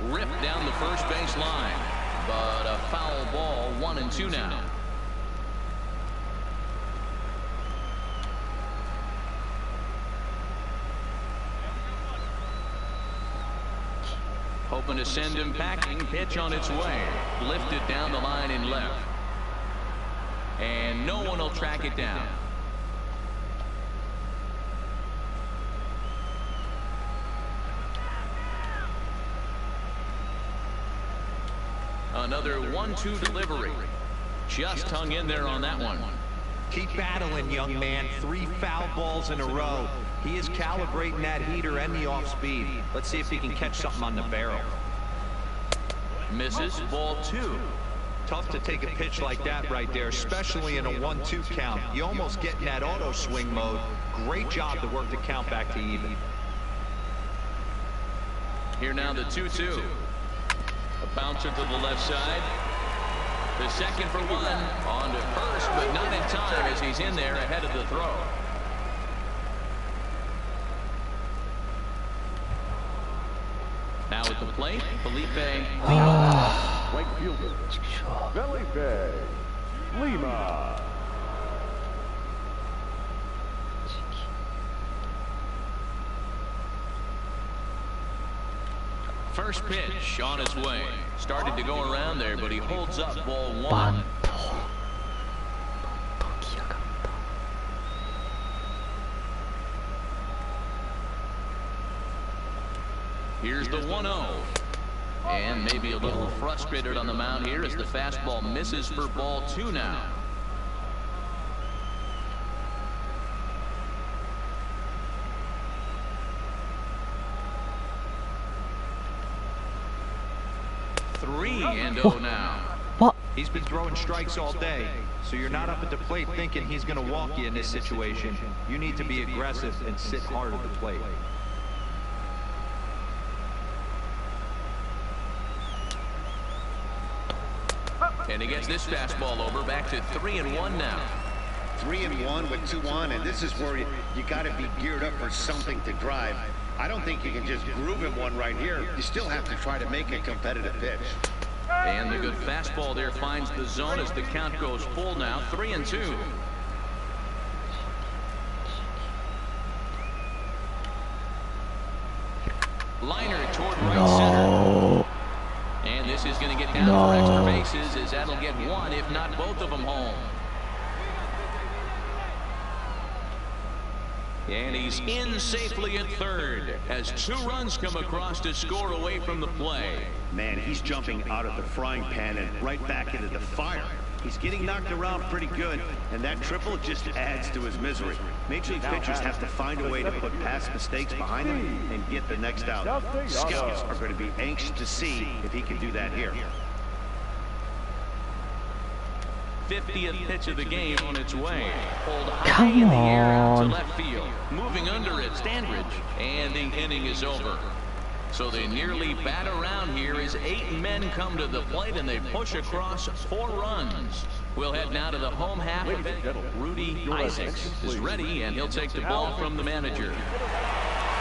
Ripped down the first base line, but a foul ball. 1-2 now. Hoping to send him packing. Pitch on its way. Lifted down the line in left. And no one will track it down. Another 1-2 delivery. Just hung in there on that one. Keep battling, young man. 3 foul balls in a row. He is calibrating that heater and the off speed. Let's see if he can catch something on the barrel. Misses. Ball 2. Tough to take a pitch like that right there, especially in a 1-2 count. You almost get in that auto swing mode. Great job to work the count back to even. Here now the 2-2. A bouncer to the left side. The second for one. On to first, but not in time as he's in there ahead of the throw. Now at the plate, Felipe Lima. Right fielder, Felipe Lima. First pitch on its way. Started to go around there, but he holds up ball one. Here's the 1-0. And maybe a little frustrated on the mound here as the fastball misses for ball 2 now. Three and 0 now. What? He's been throwing strikes all day, so you're not up at the plate thinking he's going to walk you in this situation. You need to be aggressive and sit hard at the plate. And he gets this fastball over, back to 3-1 now. 3-1 with 2 on, and this is where you got to be geared up for something to drive. I don't think you can just groove him one right here. You still have to try to make a competitive pitch. And the good fastball there finds the zone as the count goes full now, 3-2. Liner toward right center. And this is going to get down for extra bases as that'll get one, if not both of them, home. And he's in safely at third as 2 runs come across to score away from the play. Man, he's jumping out of the frying pan and right back into the fire. He's getting knocked around pretty good, and that triple just adds to his misery. Major league pitchers have to find a way to put past mistakes behind them and get the next out. Scouts are going to be anxious to see if he can do that here. 50th pitch of the game on its way. Pulled high in the air out to left field. Moving under it, Standridge. And the inning is over. So they nearly bat around here as 8 men come to the plate and they push across 4 runs. We'll head now to the home half of it. Rudy Isaacs is ready and he'll take the ball from the manager.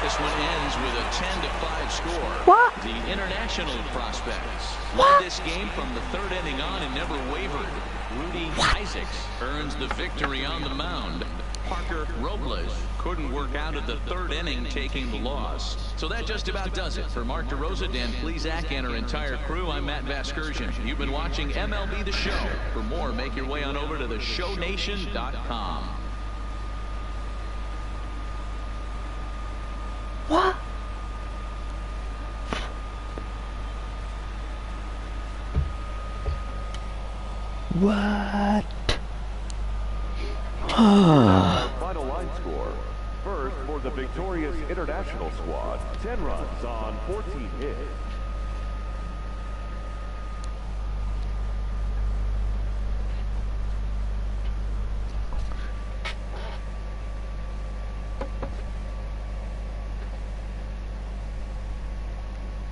This one ends with a 10-5 score. What? The international prospects led this game from the 3rd inning on and never wavered. Rudy Isaacs earns the victory on the mound. Parker Robles couldn't work out of the 3rd inning, taking the loss. So that just about does it. For Mark DeRosa, Dan Plesac, and our entire crew, I'm Matt Vasgersian. You've been watching MLB The Show. For more, make your way on over to theshownation.com. What? What? Our final line score. First, for the victorious international squad, 10 runs on 14 hits.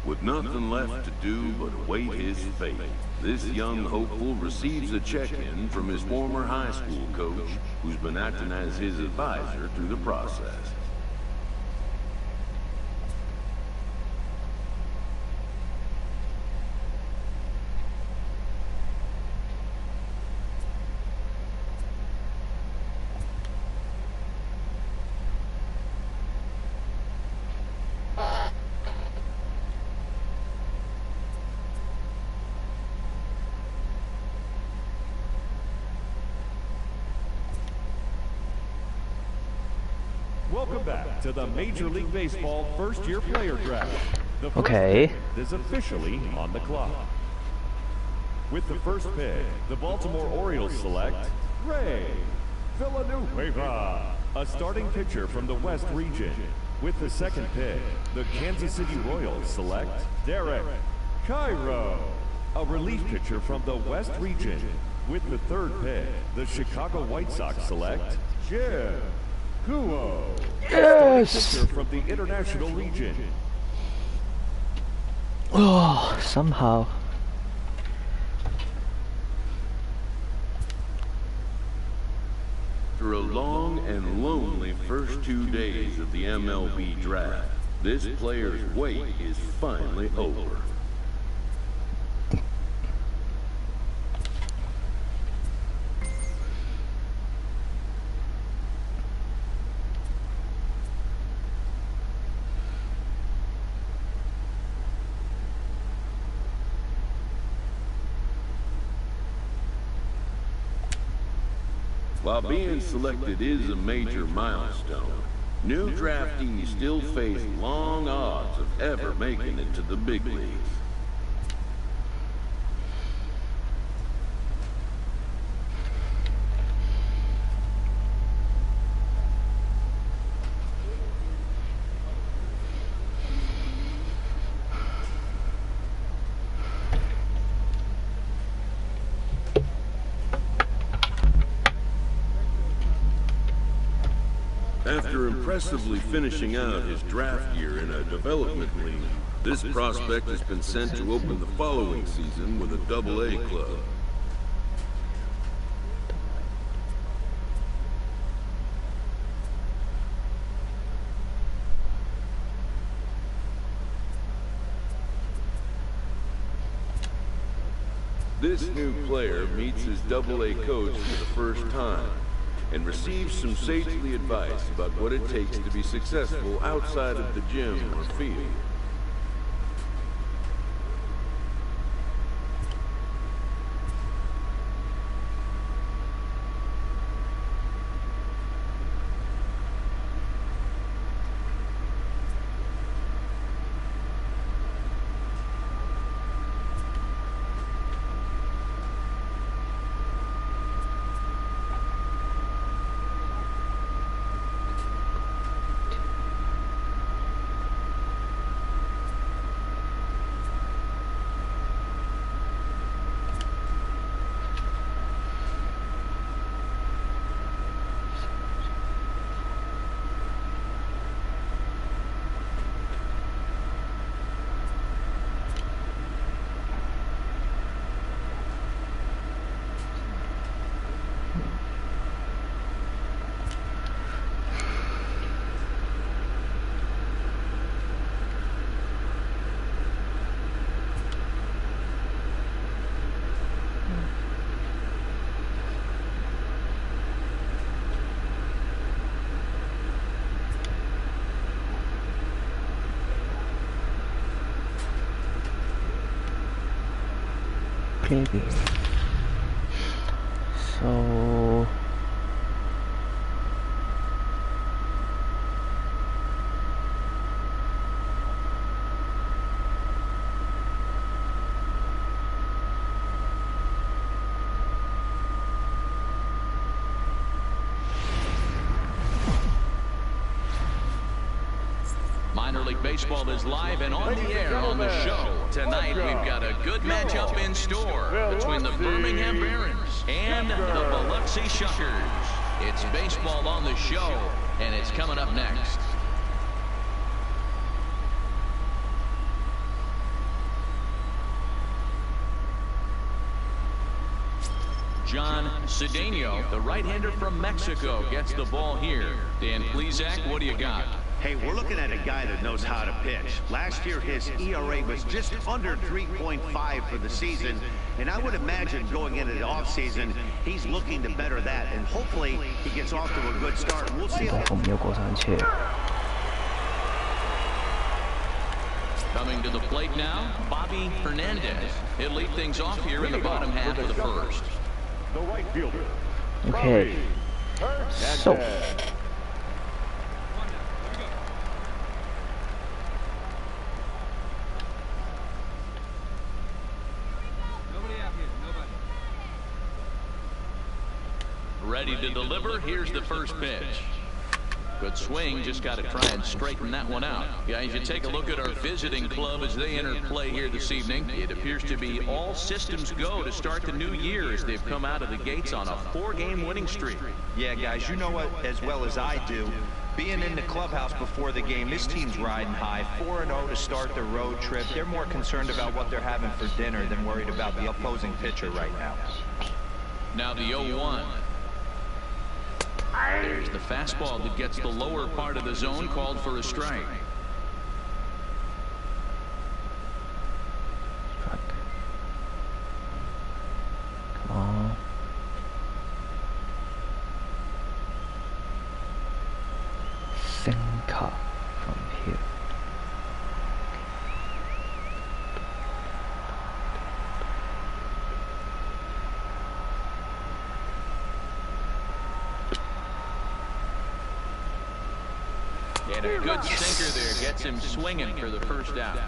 With nothing left to do but await his fate, this young hopeful receives a check-in from his former high school coach, who's been acting as his advisor through the process. Welcome back to the Major League Baseball first-year player draft. The first Okay. pick is officially on the clock. With the first pick, the Baltimore Orioles select Ray Villanueva, a starting pitcher from the West region. With the second pick, the Kansas City Royals select Derek Cairo A relief pitcher from the West region. With the third pick, the Chicago White Sox select Jim Kuo. Yes! Pitcher from the International region. Oh, somehow. After a long and lonely first 2 days of the MLB draft, this player's wait is finally over. While being selected is a major milestone, new draftees still face long odds of ever making it to the big leagues. After impressively finishing out his draft year in a development league, this prospect has been sent to open the following season with a Double-A club. This new player meets his Double-A coach for the first time and receives some sagely advice about what it takes to be successful outside of the gym or field. Maybe. So Minor League Baseball is live and on the air on the show. Tonight we've got a good matchup in store between the Birmingham Barons and the Biloxi Shuckers. It's baseball on the show, and it's coming up next. John Cedeno, the right-hander from Mexico, gets the ball here. Dan Plesac, what do you got? Hey, we're looking at a guy that knows how to pitch. Last year, his ERA was just under 3.5 for the season, and I would imagine going into the offseason, he's looking to better that, and hopefully he gets off to a good start. We'll see. 我们又过上去。 Coming to the plate now, Bobby Hernandez. He'll lead things off here in the bottom half of the first. The right fielder. Okay. So. Ready to deliver. Here's the first pitch. Good swing, just got to try and straighten that one out. Guys, you take a look at our visiting club as they enter play here this evening. It appears to be all systems go to start the new year as they've come out of the gates on a 4-game winning streak. Yeah, guys, you know what as well as I do. Being in the clubhouse before the game, this team's riding high. 4-0 to start the road trip. They're more concerned about what they're having for dinner than worried about the opposing pitcher right now. Now the 0-1. There's the fastball that gets the lower part of the zone, called for a strike. Come on. Sinker from here. And a good sinker there gets him swinging for the first out.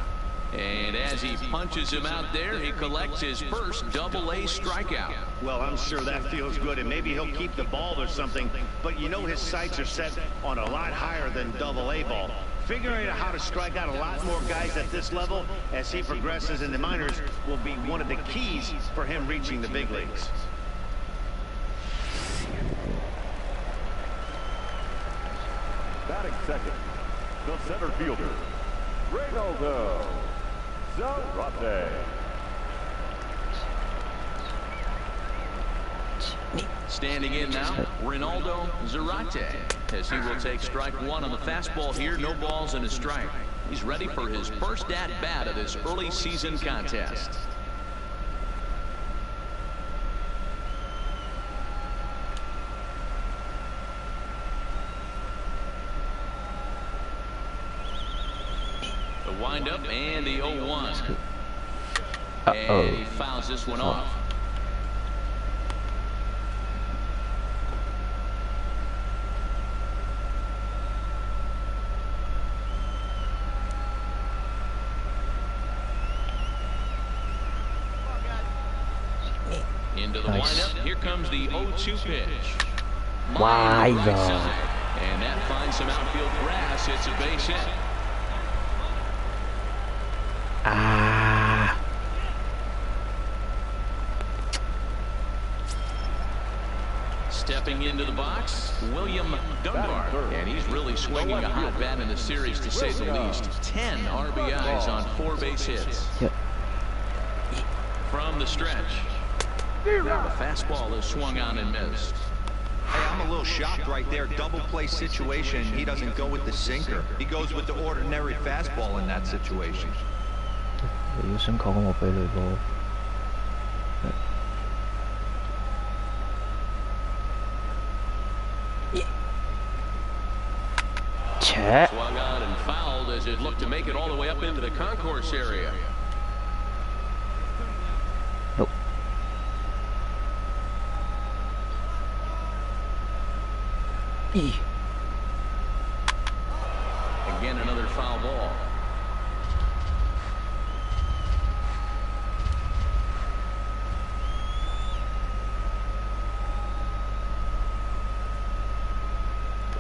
And as he punches him out there, he collects his first double-A strikeout. Well, I'm sure that feels good, and maybe he'll keep the ball or something, but you know his sights are set on a lot higher than double-A ball. Figuring out how to strike out a lot more guys at this level as he progresses in the minors will be one of the keys for him reaching the big leagues. Batting second, the center fielder, Reynaldo Zarate. Standing in now, Reynaldo Zarate, as he will take strike one on the fastball here. No balls and a strike. He's ready for his first at-bat of this early season contest. The windup and the 0-1. And he fouls this one off. Into the windup. Here comes the 0-2 pitch. Why right side. And that finds some outfield grass. It's a base hit. Ah. Stepping into the box, William Dunbar. And he's really swinging a hot bat in the series, to say the least. 10 RBIs on 4 base hits. Yep. From the stretch. Now the fastball is swung on and missed. Hey, I'm a little shocked right there. Double play situation. He doesn't go with the sinker. He goes with the ordinary fastball in that situation. 你要先講我俾你咯。切。 Swung on and fouled as it looked to make it all the way up into the concourse area. Nope. Again, another foul ball.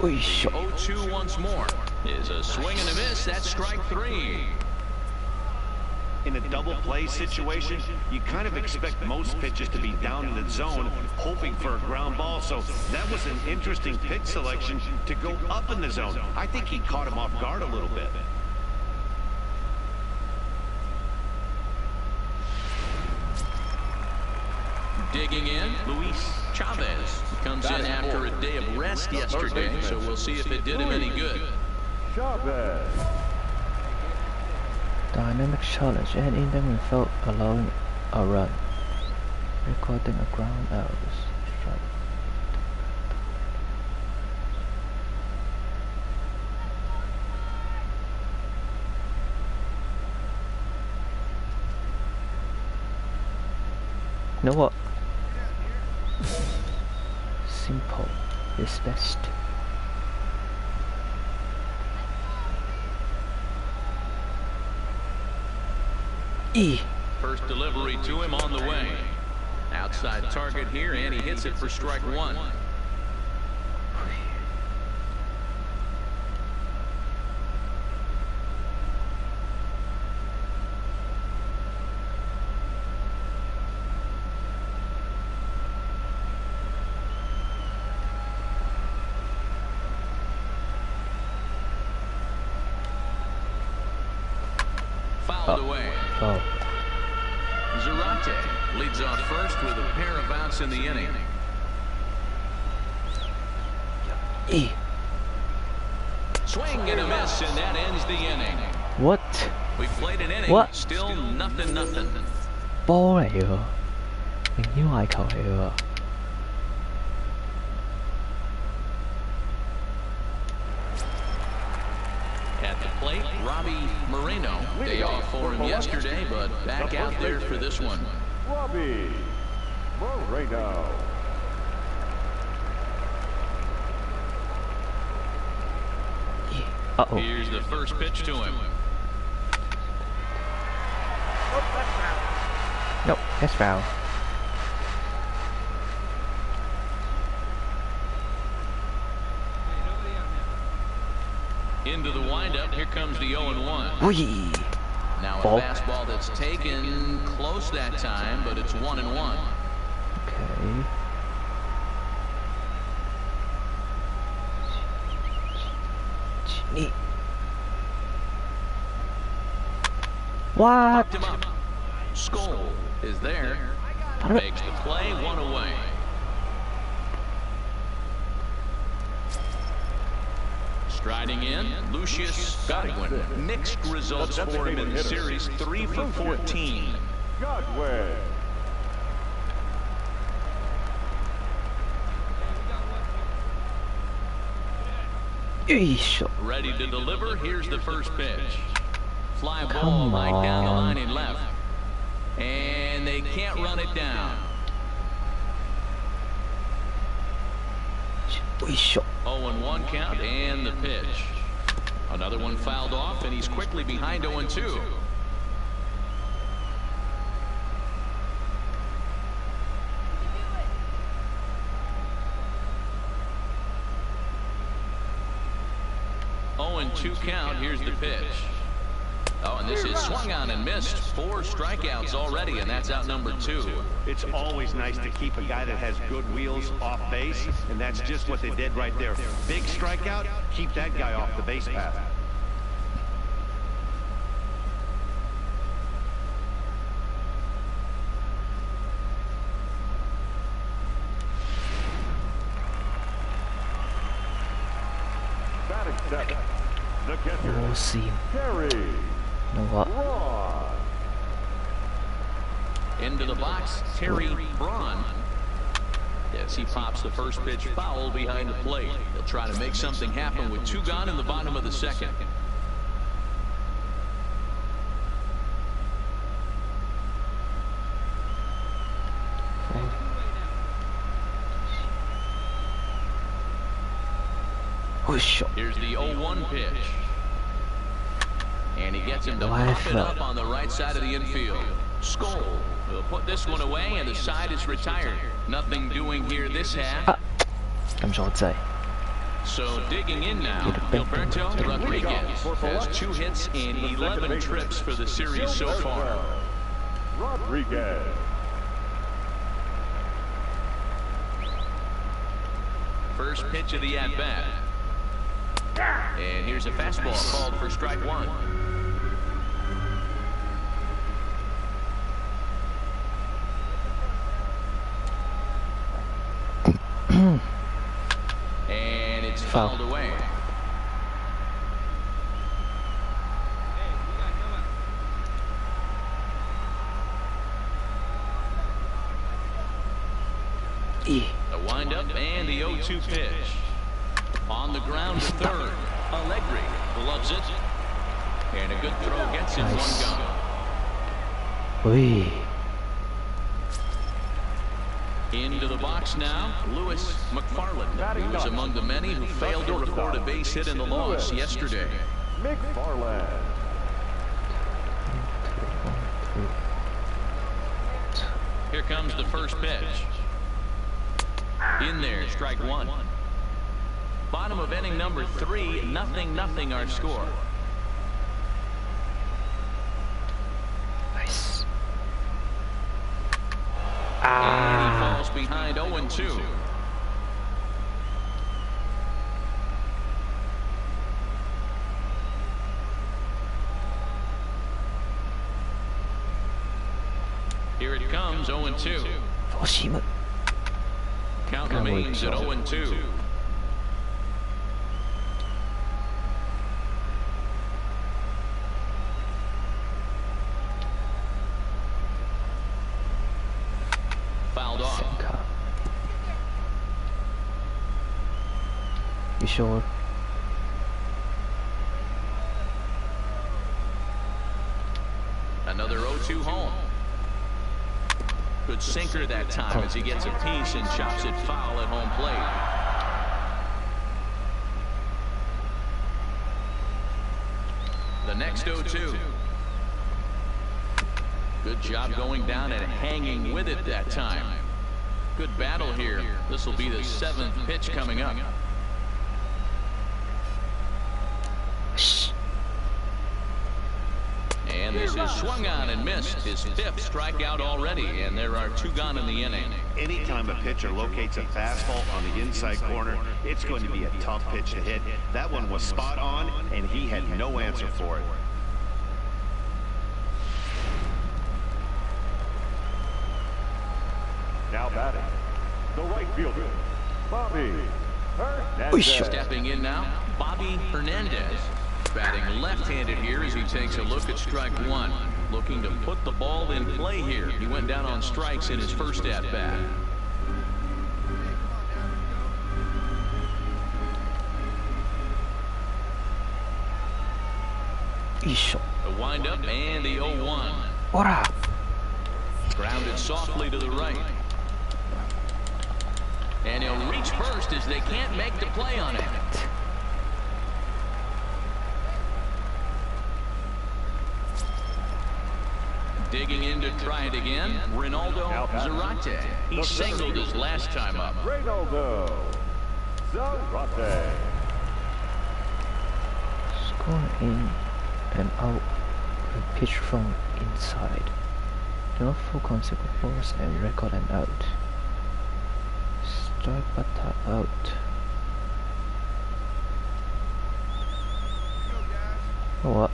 Oy, shot. 0-2 once more. Is a swing and a miss. That's strike 3. In a double play situation, you kind of expect most pitches to be down in the zone, hoping for a ground ball. So that was an interesting pitch selection to go up in the zone. I think he caught him off guard a little bit. Digging in, Luis Chavez comes in after a day of rest yesterday, so we'll see if it did him any good. Chavez. Dynamic challenge and in the result allowing a run. Recording a ground out. Strike. You know what? Simple is best. First delivery to him on the way. Outside target here, and he hits it for strike 1. fouled away. Oh. Zarate leads off first with a pair of outs in the inning. Swing and a miss, and that ends the inning. What? We played an inning. What? Still nothing. 波嚟喎，明顯壞球嚟喎。At the plate, Robbie Moreno. Day off for him yesterday, but back out there for this one. Robbie Moreno. Uh-oh. Here's the first pitch to him. Nope, that's foul. Into the windup, here comes the 0-1. Whee! Now a Ball. fastball that's taken close that time, but it's 1-1. Okay. Neat. What? Popped him up. Skoll is there. Makes the play, one away. Striding in, Lucius Godwin. Mixed results for him in the series, 3 for 14. Godwin. Yeesh. Ready to deliver, here's the first pitch. Fly ball Come right down the on. line and left. And they can't run it down. Yeesh. 0-1 count and the pitch. Another one fouled off, and he's quickly behind 0-2. Two count. Here's the pitch. Oh, and this is swung on and missed. 4 strikeouts already, and that's out number 2. It's always nice to keep a guy that has good wheels off base, and that's just what they did right there. Big strikeout, keep that guy off the base path. Batting second. The catcher. We'll see. Terry. You know what? Braun. Into the box, Terry Braun. As he pops the first pitch foul behind the plate. He'll try to make something happen with 2 gone in the bottom of the second. Here's the 0-1 pitch. And he gets him to pop it up on the right side of the infield. Skoll will put this one away, and the side is retired. Nothing doing here this half. So digging in now, Gilberto Rodriguez has 2 hits and 11 trips for the series so far. Rodriguez. First pitch of the at-bat. And here's a fastball called for strike 1. And it's fouled away. The windup and the 0-2 pitch. On the ground to third. Allegri loves it. And a good throw gets him 1 gone. Wee. Into the box now, Lewis McFarland. He was among the many who failed to record a base hit in the loss yesterday. McFarland. Here comes the first pitch. In there, strike 1. Bottom of inning number 3, 0-0 our score. Nice. And he falls behind 0-2. 0-2. フォーシーム Count remains at 0-2. Fouled off. You sure? Another 0-2 home. Good sinker that time as he gets a piece and chops it foul at home plate. The next 0-2. Good job going down and hanging with it that time. Good battle here. This will be the 7th pitch coming up. And this is swung on and missed. His 5th strikeout already, and there are 2 gone in the inning. Anytime a pitcher locates a fastball on the inside corner, it's going to be a tough pitch to hit. That one was spot on, and he had no answer for it. Now batting, the right fielder, Bobby Hernandez. Stepping in now, Bobby Hernandez. Batting left-handed here as he takes a look at strike 1. Looking to put the ball in play here. He went down on strikes in his first at-bat. The windup and the 0-1. Ora! Grounded softly to the right. And he'll reach first as they can't make the play on it. Digging in to try it again, Ronaldo Zarate. He singled his last time up. Ronaldo Zarate. Score in and out and pitch from inside. No full consequent balls and record and out. Strike batter out. What?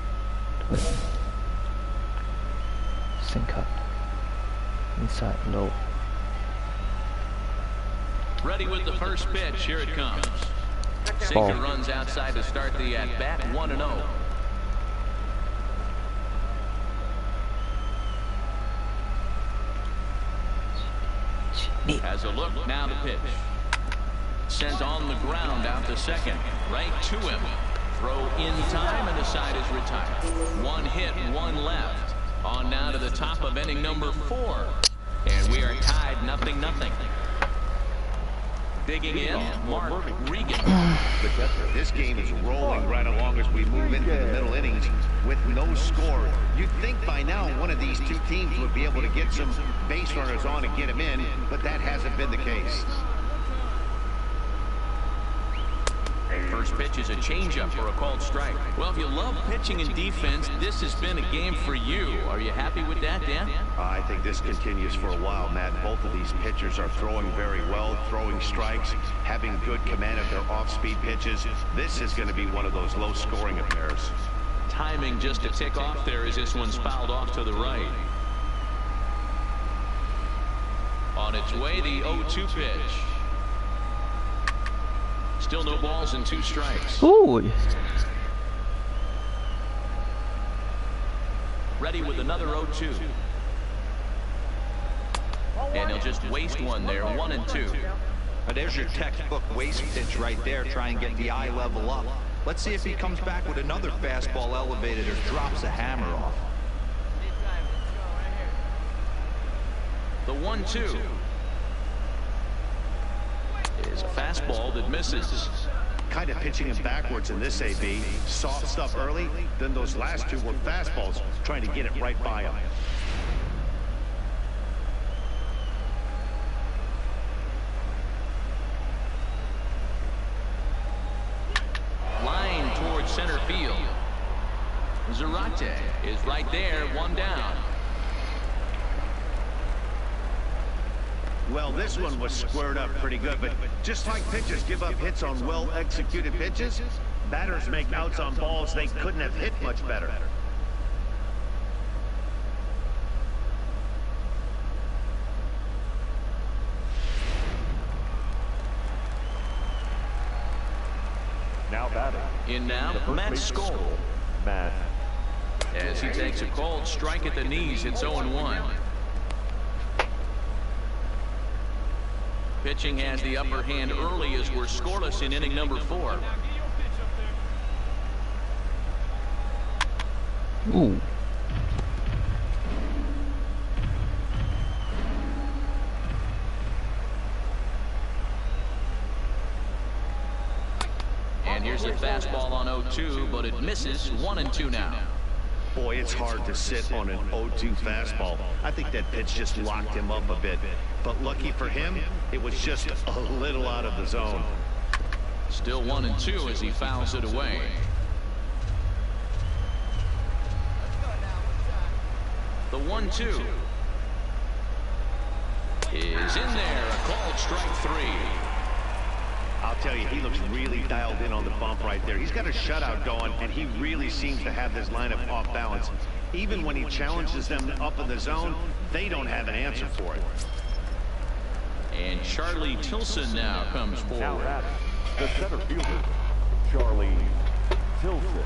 Sinker. Inside low. Ready with the first pitch. Here it comes. Sinker runs outside to start the at-bat. 1-0. Has a look, now the pitch. Sent on the ground out to second. Right to him. Throw in time and the side is retired. 1 hit, 1 left. On now to the top of inning number 4. And we are tied 0-0. Digging in, Mark Regan. This game is rolling right along as we move into the middle innings with no score. You'd think by now one of these 2 teams would be able to get some base runners on and get them in, but that hasn't been the case. First pitch is a changeup for a called strike. Well, if you love pitching and defense, this has been a game for you. Are you happy with that, Dan? I think this continues for a while, Matt. Both of these pitchers are throwing very well, throwing strikes, having good command of their off-speed pitches. This is going to be one of those low-scoring affairs. Timing just to tick off there as this one's fouled off to the right. On its way, the 0-2 pitch. Still no balls and 2 strikes. Ooh. Ready with another 0-2. And he'll just waste one there. 1-2. There's your textbook waste pitch right there. Try and get the eye level up. Let's see if he comes back with another fastball elevated or drops a hammer off. The 1-2 is a fastball that misses. Kind of pitching him backwards in this AB. Soft stuff early, then those last 2 were fastballs, trying to get it right by him. Line towards center field. Zarate is right there, 1 down. Well, this one was squared up pretty good, but just like pitchers give up hits on well-executed pitches, batters make outs on balls they couldn't have hit much better. Now batting. In now, Matt Skoll. Matt. As he takes a cold strike at the knees, it's 0-1. Pitching has the upper hand early as we're scoreless in inning number 4. Ooh. And here's a fastball on 0-2, but it misses. 1-2 now. Boy, it's hard to sit on an 0-2 fastball. I think that pitch just locked him up a bit. But lucky for him, it was just a little out of the zone. Still 1-2 as he fouls it away. The 1-2 is in there. A called strike 3. I'll tell you, he looks really dialed in on the bump right there. He's got a shutout going, and he really seems to have this lineup off balance. Even when he challenges them up in the zone, they don't have an answer for it. And Charlie Tilson now comes Now forward. batting. The center fielder, Charlie Tilson.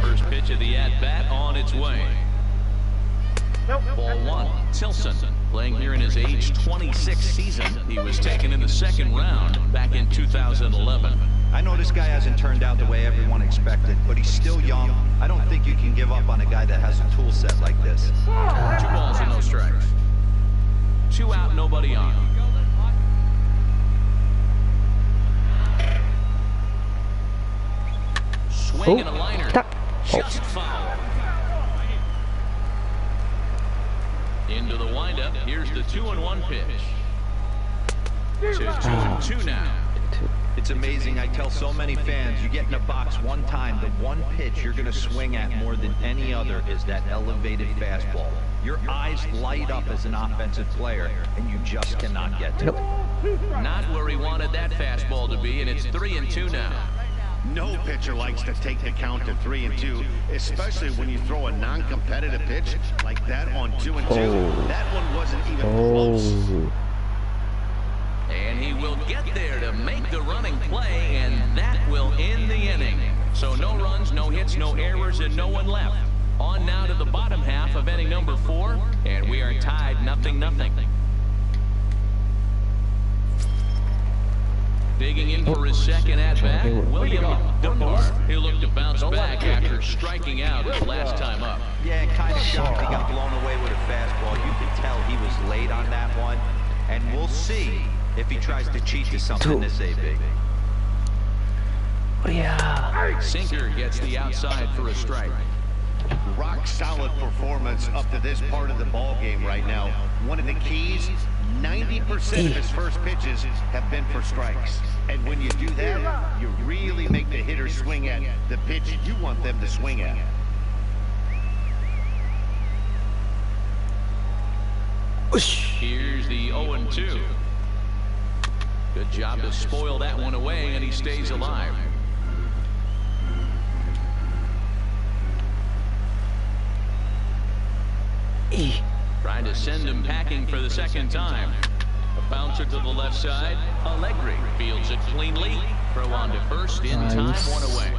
First pitch of the at-bat on its way. Ball 1, Tilson, playing here in his age 26 season. He was taken in the second round back in 2011. I know this guy hasn't turned out the way everyone expected, but he's still young. I don't think you can give up on a guy that has a tool set like this. 2 balls and no strikes. 2 out, nobody on. Swing and a liner. Just foul. Into the windup. Here's the 2-1 pitch. 2-2 now. It's amazing. I tell so many fans, you get in a box one time, the one pitch you're going to swing at more than any other is that elevated fastball. Your eyes light up as an offensive player, and you just cannot get to it. Not where he wanted that fastball to be, and it's 3-2 now. No pitcher likes to take the count to 3-2, especially when you throw a non-competitive pitch like that on 2-2. That one wasn't even close. And he will get there to make the running play, and that will end the inning. So no runs, no hits, no errors, and no one left. On now to the bottom half of inning number 4, and we are tied 0-0. Digging in for his second at-bat, William Dunbar. He'll look to bounce back after striking out his last time up. Yeah, kind of shocked he got blown away with a fastball. You could tell he was late on that one, and we'll see if he tries to cheat to something this AB. Yeah. Sinker gets the outside for a strike. Rock solid performance up to this part of the ball game right now. One of the keys, 90% of his first pitches have been for strikes. And when you do that, you really make the hitter swing at the pitch you want them to swing at. Here's the 0-2. Good job to spoil that one away, and he stays alive. Trying to send him packing for the second time. A bouncer to the left side. Allegri fields it cleanly. Throw on to first in time, 1 away.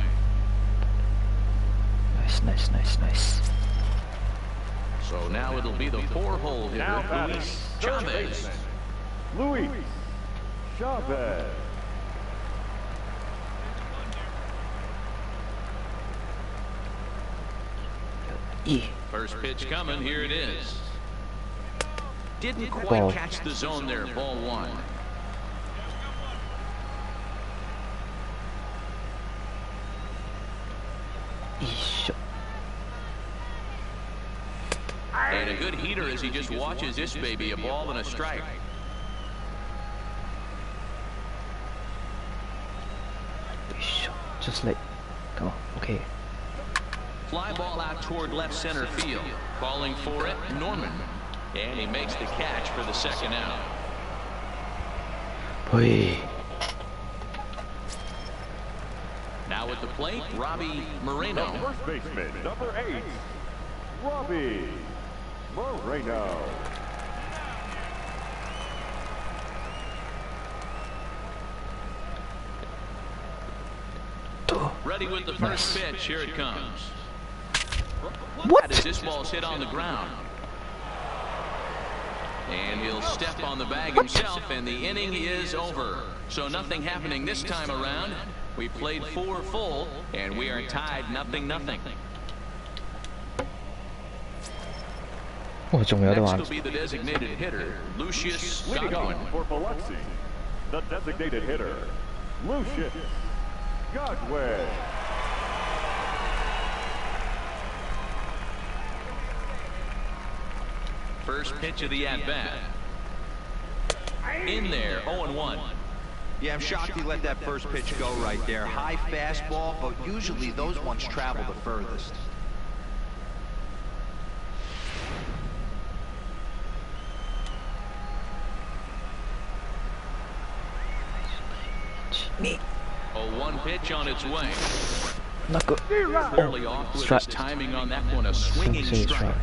Nice. So now it'll be the 4-hole hitter, Luis Chavez. Luis Chavez. First pitch coming, here it is. Didn't quite catch the zone there, ball 1. And a good heater as he just watches this baby, a ball and a strike. Just let go. Okay. Fly ball out toward left center field. Calling for it, Norman. And he makes the catch for the second out. Boy. Now at the plate, Robbie Moreno. The first baseman, number 8, Robbie Moreno. Ready with the first pitch. Here it comes. What? As this ball's hit on the ground. And he'll step on the bag himself, and the inning is over. So nothing happening this time around. We played 4 full, and we are tied 0-0. Next will be the designated hitter, Lucius Godwin. For Biloxi, the designated hitter, Lucius Godwin. First pitch of the at-bat. In there, 0-1. Yeah, I'm shocked he let that first pitch go right there. High fastball, but usually those ones travel the furthest. A 1 pitch on its way. Not good. Fairly off with his timing on that one, a swinging strike.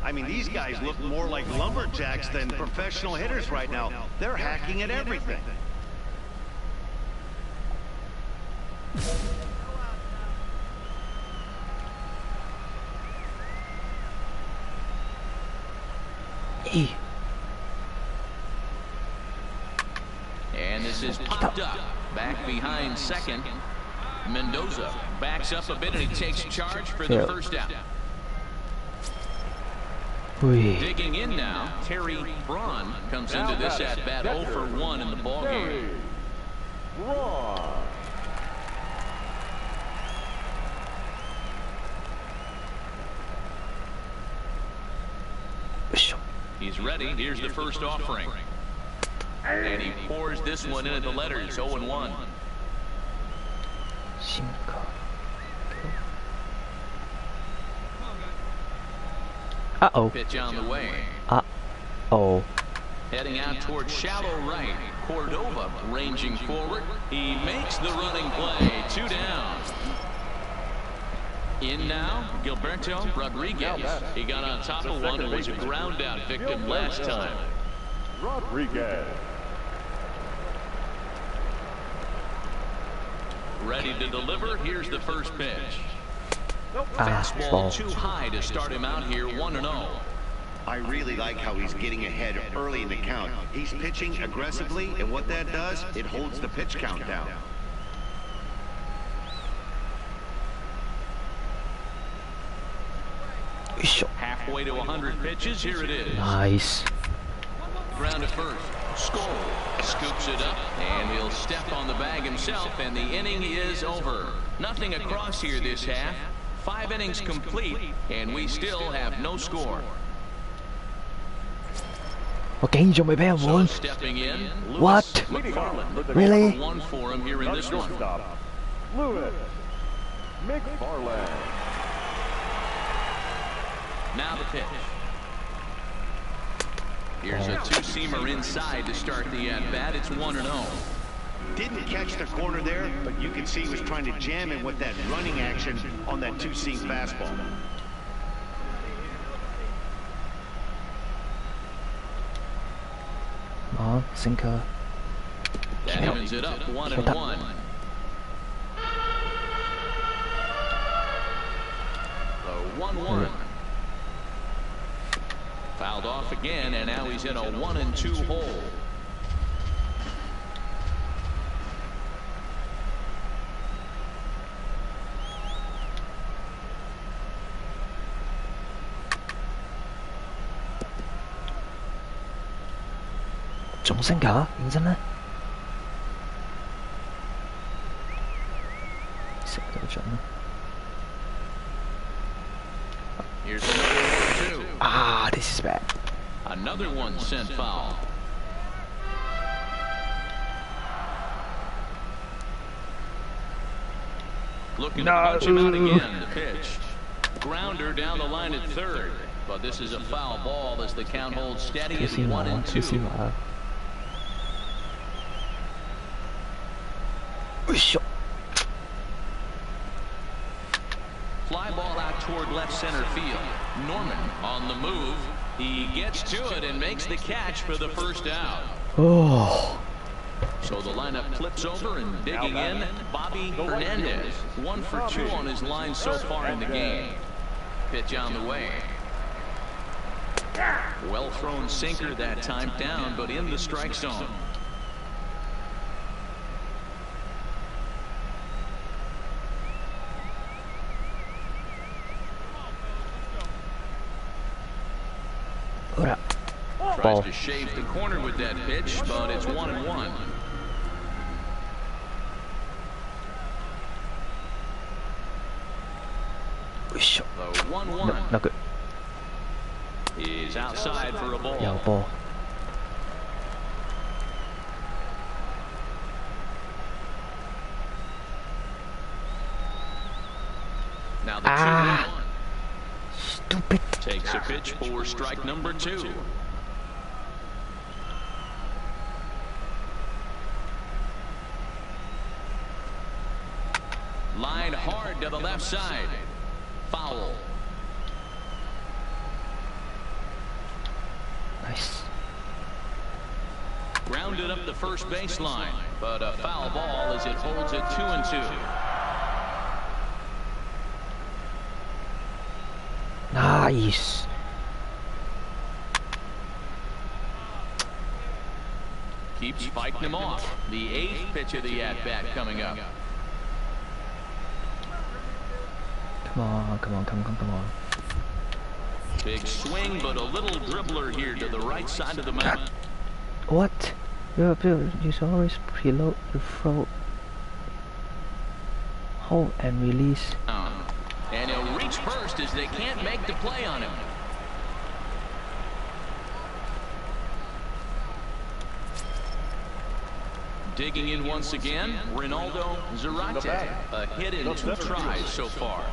I mean, these guys look more like lumberjacks than professional hitters right now. They're hacking at everything. And this is popped up. Back behind second. Mendoza backs up a bit, and he takes charge for the first out. Digging in now, Terry Braun comes into this at-bat 0 for 1 in the ballgame. He's ready. Here's the first offering. And he pours this one into the letters, 0-1. Uh-oh. Pitch on the way. Uh-oh. Heading out towards shallow right. Cordova ranging forward. He makes the running play. 2 down. In now, Gilberto Rodriguez. He got on top of one and was a ground out victim last time. Rodriguez. Ready to deliver. Here's the first pitch. Fastball. Fastball too high to start him out here, 1-0. I really like how he's getting ahead early in the count. He's pitching aggressively, and what that does, it holds the pitch count down. Halfway to 100 pitches, here it is. Nice. Ground to first. Skoll scoops it up, and he'll step on the bag himself, and the inning is over. Nothing across here this half. 5 innings complete, and we still have no score. So stepping in, What? McFarland. Really? 1 for him here in this one. Lewis McFarland. Now the pitch. Here's a 2-seamer inside to start the at-bat. It's 1-0. Didn't catch the corner there, but you can see he was trying to jam him with that running action on that 2-seam fastball. Sinker. That evens it up, 1-1. The 1-1. Fouled off again, and now he's in a 1-2 hole.仲升㗎？認真咧？食到準啦！ Here's another 1-2. This is bad. Another one sent foul. Looking to punch him out again. The pitch. Grounder down the line at third. But this is a foul ball as the count holds steady at 1-2. Fly ball out toward left center field. Norman on the move. He gets to it and makes the catch for the first out. Oh, So the lineup flips over and digging in, Bobby Hernandez. 1 for 2 on his line so far in the game. Pitch on the way. Well thrown sinker that time, down but in the strike zone. Tries to shave the corner with that pitch, but it's 1-1. The 1-1 not good. is outside for a ball. Yeah, ball. Now the 2-1. Stupid. Takes a pitch for strike number 2. Line hard to the left side. Foul. Nice. Grounded up the first baseline, but a foul ball as it holds it 2-2. Nice. Keeps fighting him off. The 8th pitch of the at-bat coming up. Come on, come on, come on, come on. Big swing, but a little dribbler here to the right side of the mound. What? You always preload your throw. Hold and release. And he'll reach first as they can't make the play on him. Digging in once again, Ronaldo Zarate. A hit in 2 tries so far.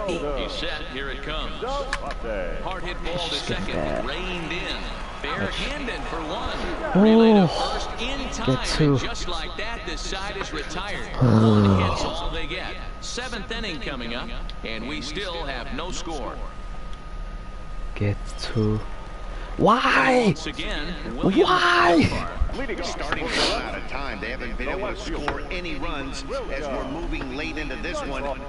He's set, here it comes. Hard hit ball to second, reined in. Barehanded for 1. Relay to first in time, and just like that, this side is retired. 1 hit's all they get. 7th inning coming up, and we still have no score. Get 2. Why? Once again, Why? Starting to run out of time. They haven't been able to score any runs as we're moving late into this one.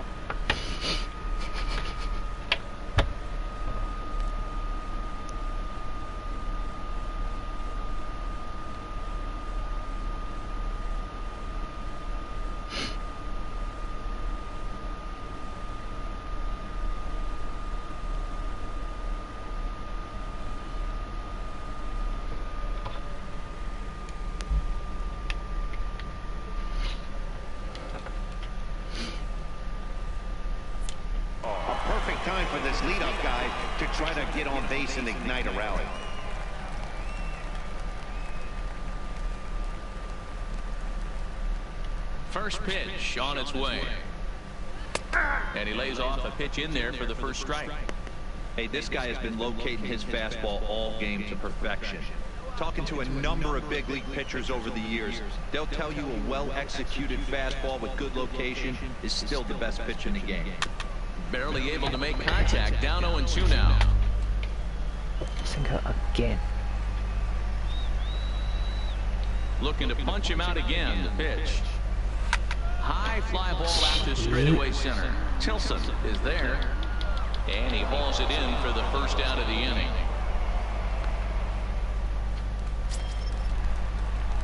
Time for this leadoff guy to try to get on base and ignite a rally. First pitch on its way. And he lays off a pitch in there for the first strike. Hey, this guy has been locating his fastball all game to perfection. Talking to a number of big league pitchers over the years, they'll tell you a well-executed fastball with good location is still the best pitch in the game. Barely able to make contact. Down 0-2 now. Sinker again. Looking to punch him out again. The pitch. High fly ball out to straightaway center. Tilson is there. And he hauls it in for the first out of the inning.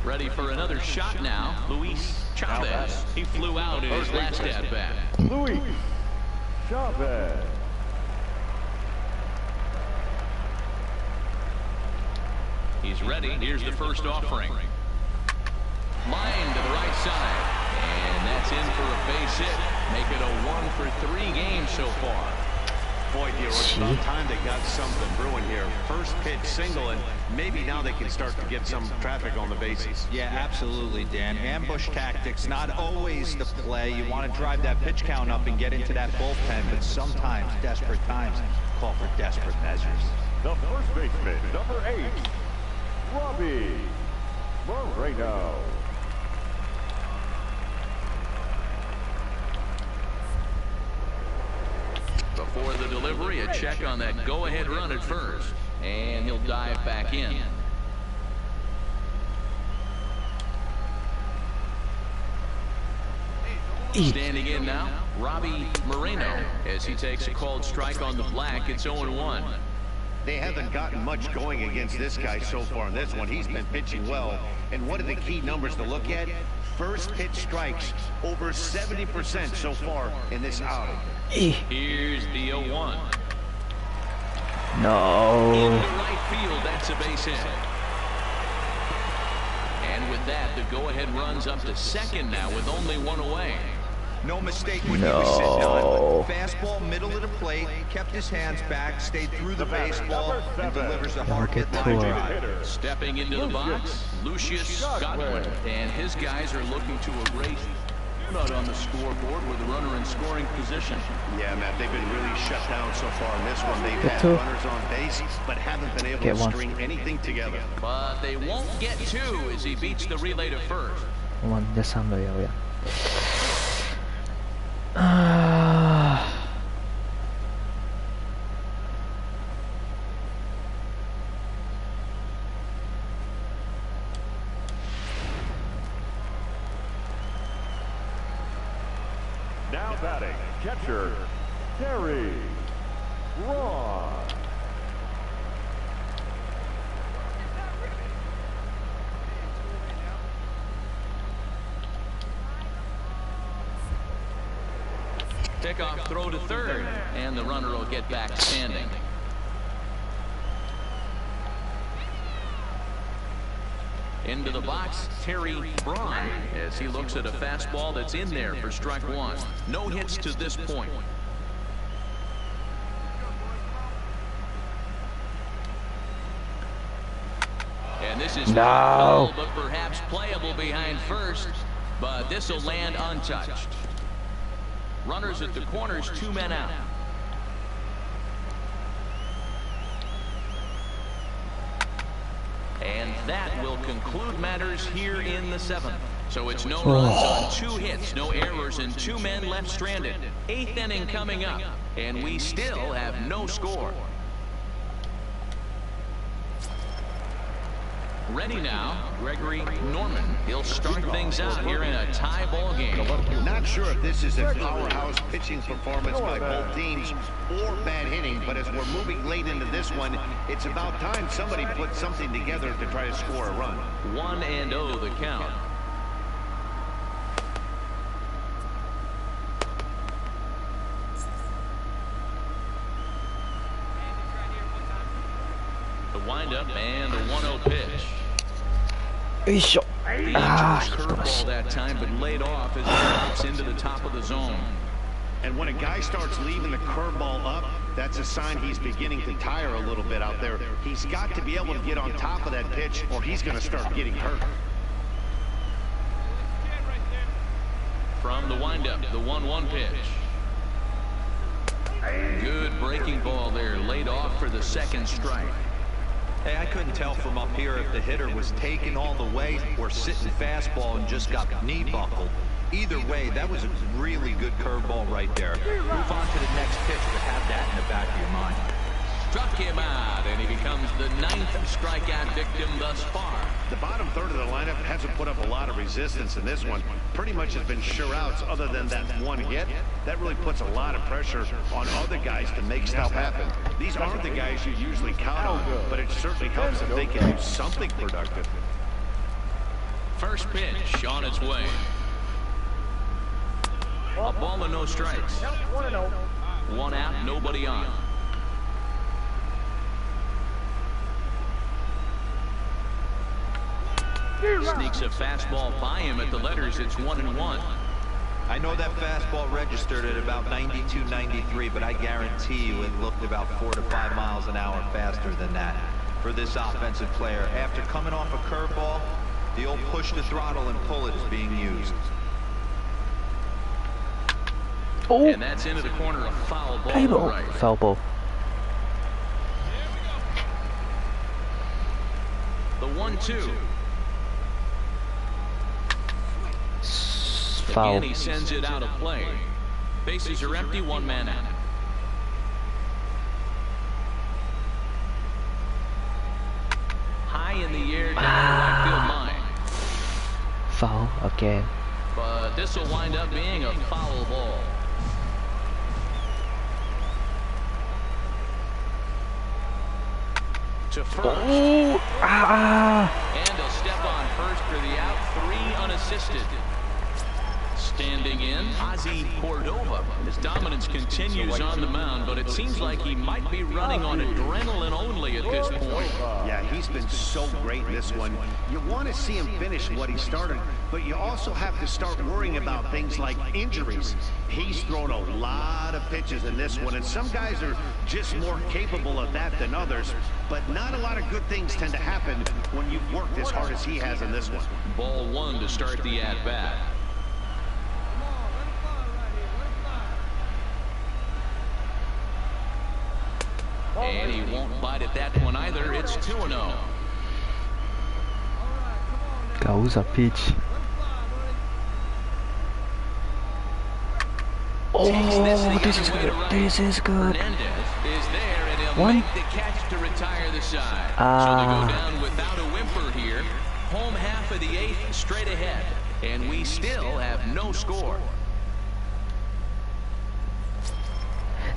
Ready for another shot now. Luis Chavez. He flew out in his last at-bat. Luis Chavez. He's ready. Here's the first offering. Line to the right side. And that's in for a base hit. Make it a 1-for-3 game so far. Boy, dear, it's about time they got something brewing here. First pitch single, and maybe now they can start to get some traffic on the bases. Yeah, absolutely, Dan. Ambush tactics, not always the play. You want to drive that pitch count up and get into that bullpen, but sometimes desperate times call for desperate measures. The first baseman, number 8, Robbie Moreno. Before the delivery, a check on that go-ahead run at first. And he'll dive back in. Standing in now, Robbie Moreno, as he takes a called strike on the black. It's 0-1. They haven't gotten much going against this guy so far in this one. He's been pitching well. And what are the key numbers to look at? First pitch strikes, over 70% so far in this outing. Here's the 0-1. No. Into right field, that's a base hit. And with that, the go-ahead runs up to second now with only one away. No mistake when he was sitting on. Fastball, middle of the plate, kept his hands back, stayed through the baseball, and delivers a hard-hit line drive. Stepping into the box, Lucius Godwin, and his guys are looking to erase not on the scoreboard with a runner in scoring position. Yeah, Matt, they've been really shut down so far in this one. They've had runners on base, but haven't been able to string anything together. But they won't get two as he beats the relay to first. 1대 3로有人。 Now batting, catcher, Terry Braun. Pickoff throw to third, and the runner will get back standing. Into the box, Terry Braun, as he looks at a fastball that's in there for strike one. No hits to this point. And this is foul, but perhaps playable behind first, but this will land untouched. Runners at the corners, 2 men out. And that will conclude matters here in the 7th. So it's no runs on 2 hits, no errors, and 2 men left stranded. 8th inning coming up, and we still have no score. Ready now, Gregory Norman. He'll start things out here in a tie ball game. Not sure if this is a powerhouse pitching performance by both teams or bad hitting, but as we're moving late into this one, it's about time somebody put something together to try to score a run. 1-0 the count. The windup and the 1-0 pitch. Curveball that time, but laid off as it drops into the top of the zone. And when a guy starts leaving the curveball up, that's a sign he's beginning to tire a little bit out there. He's got to be able to get on top of that pitch, or he's going to start getting hurt. From the windup, the 1-1 pitch. Good breaking ball there, laid off for the second strike. Hey, I couldn't tell from up here if the hitter was taken all the way or sitting fastball and just got knee buckled. Either way, that was a really good curveball right there. Move on to the next pitch, but have that in the back of your mind. Struck him out, and he becomes the 9th strikeout victim thus far. The bottom third of the lineup hasn't put up a lot of resistance in this one. Pretty much has been sure outs other than that one hit. That really puts a lot of pressure on other guys to make stuff happen. These aren't the guys you usually count on, but it certainly helps if they can do something productive. First pitch on its way. A ball and no strikes. 1 out, nobody on. Sneaks a fastball by him at the letters. It's 1-1. I know that fastball registered at about 92, 93, but I guarantee you it looked about 4 to 5 miles an hour faster than that for this offensive player. After coming off a curveball, the old push to throttle and pull it is being used. Oh. And that's into the corner, a foul ball. To the right. Foul ball. The 1-2. Foul. Again, he sends it out of play. Bases are empty, 1 man out. High in the air down the right field line. Foul again. But but this will wind up being a foul ball. To first. Oh, And he'll step on first for the out, 3 unassisted. Standing in, Ozzy Cordova. His dominance continues on the mound, but it seems like he might be running on adrenaline only at this point. Yeah, he's been so great in this one. You want to see him finish what he started, but you also have to start worrying about things like injuries. He's thrown a lot of pitches in this one, and some guys are just more capable of that than others, but not a lot of good things tend to happen when you've worked as hard as he has in this one. Ball 1 to start the at-bat. And he won't bite at that one either. It's 2-0. 90 pitch. Oh, this is good. This is good. Hernandez is there, and he'll One. make the catch to retire the side. So they go down without a whimper here. Home half of the 8th, straight ahead. And we still have no score.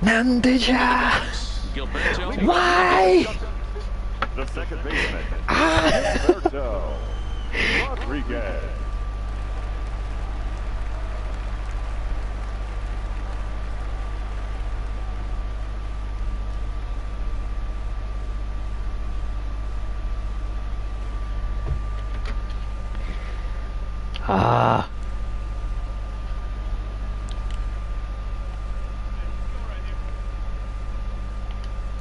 Nandeja! Gilberto. Why? The second baseman, Gilberto Rodriguez.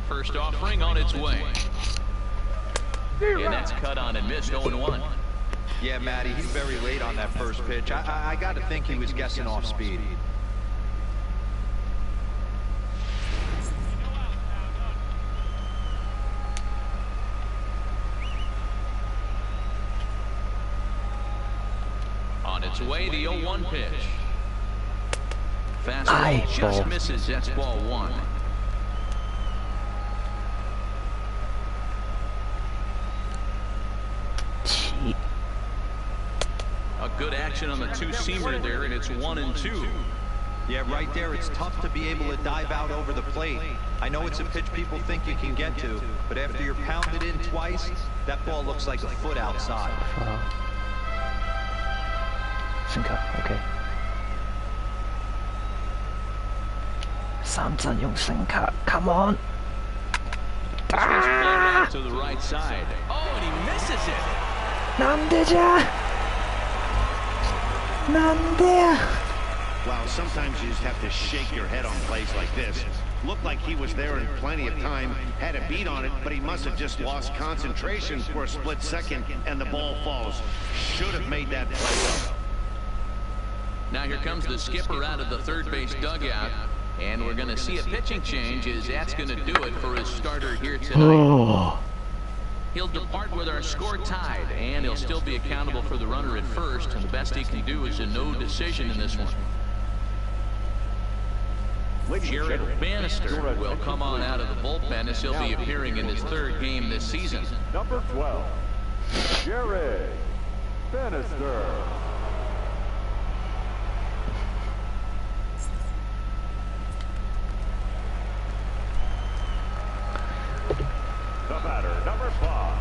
First offering on its way. And that's cut on and missed 0-1. Yeah, Matty, he's very late on that first pitch. I got to think he was guessing off speed. On its way, the 0-1 pitch. Fastball just misses. That's ball 1. A good action on the two-seamer there, and it's 1-2. Yeah, right there, it's tough to be able to dive out over the plate. I know it's a pitch people think you can get to, but after you're pounded in twice, that ball looks like a foot outside. Wow. Sinker, okay. 三振用 sinker, come on! To the right side. Oh, and he misses it. なんでじゃなんでや Well, sometimes you just have to shake your head on plays like this. Looked like he was there in plenty of time, had a beat on it, but he must have just lost concentration for a split second, and the ball falls. Should have made that play. Now here comes the skipper out of the third base dugout, and we're going to see a pitching change as that's going to do it for his starter here tonight. He'll depart with our score tied, and he'll still be accountable for the runner at first, and the best he can do is a no decision in this one. Jared Bannister will come on out of the bullpen as he'll be appearing in his 3rd game this season. Number 12, Jared Bannister. The batter, number 5,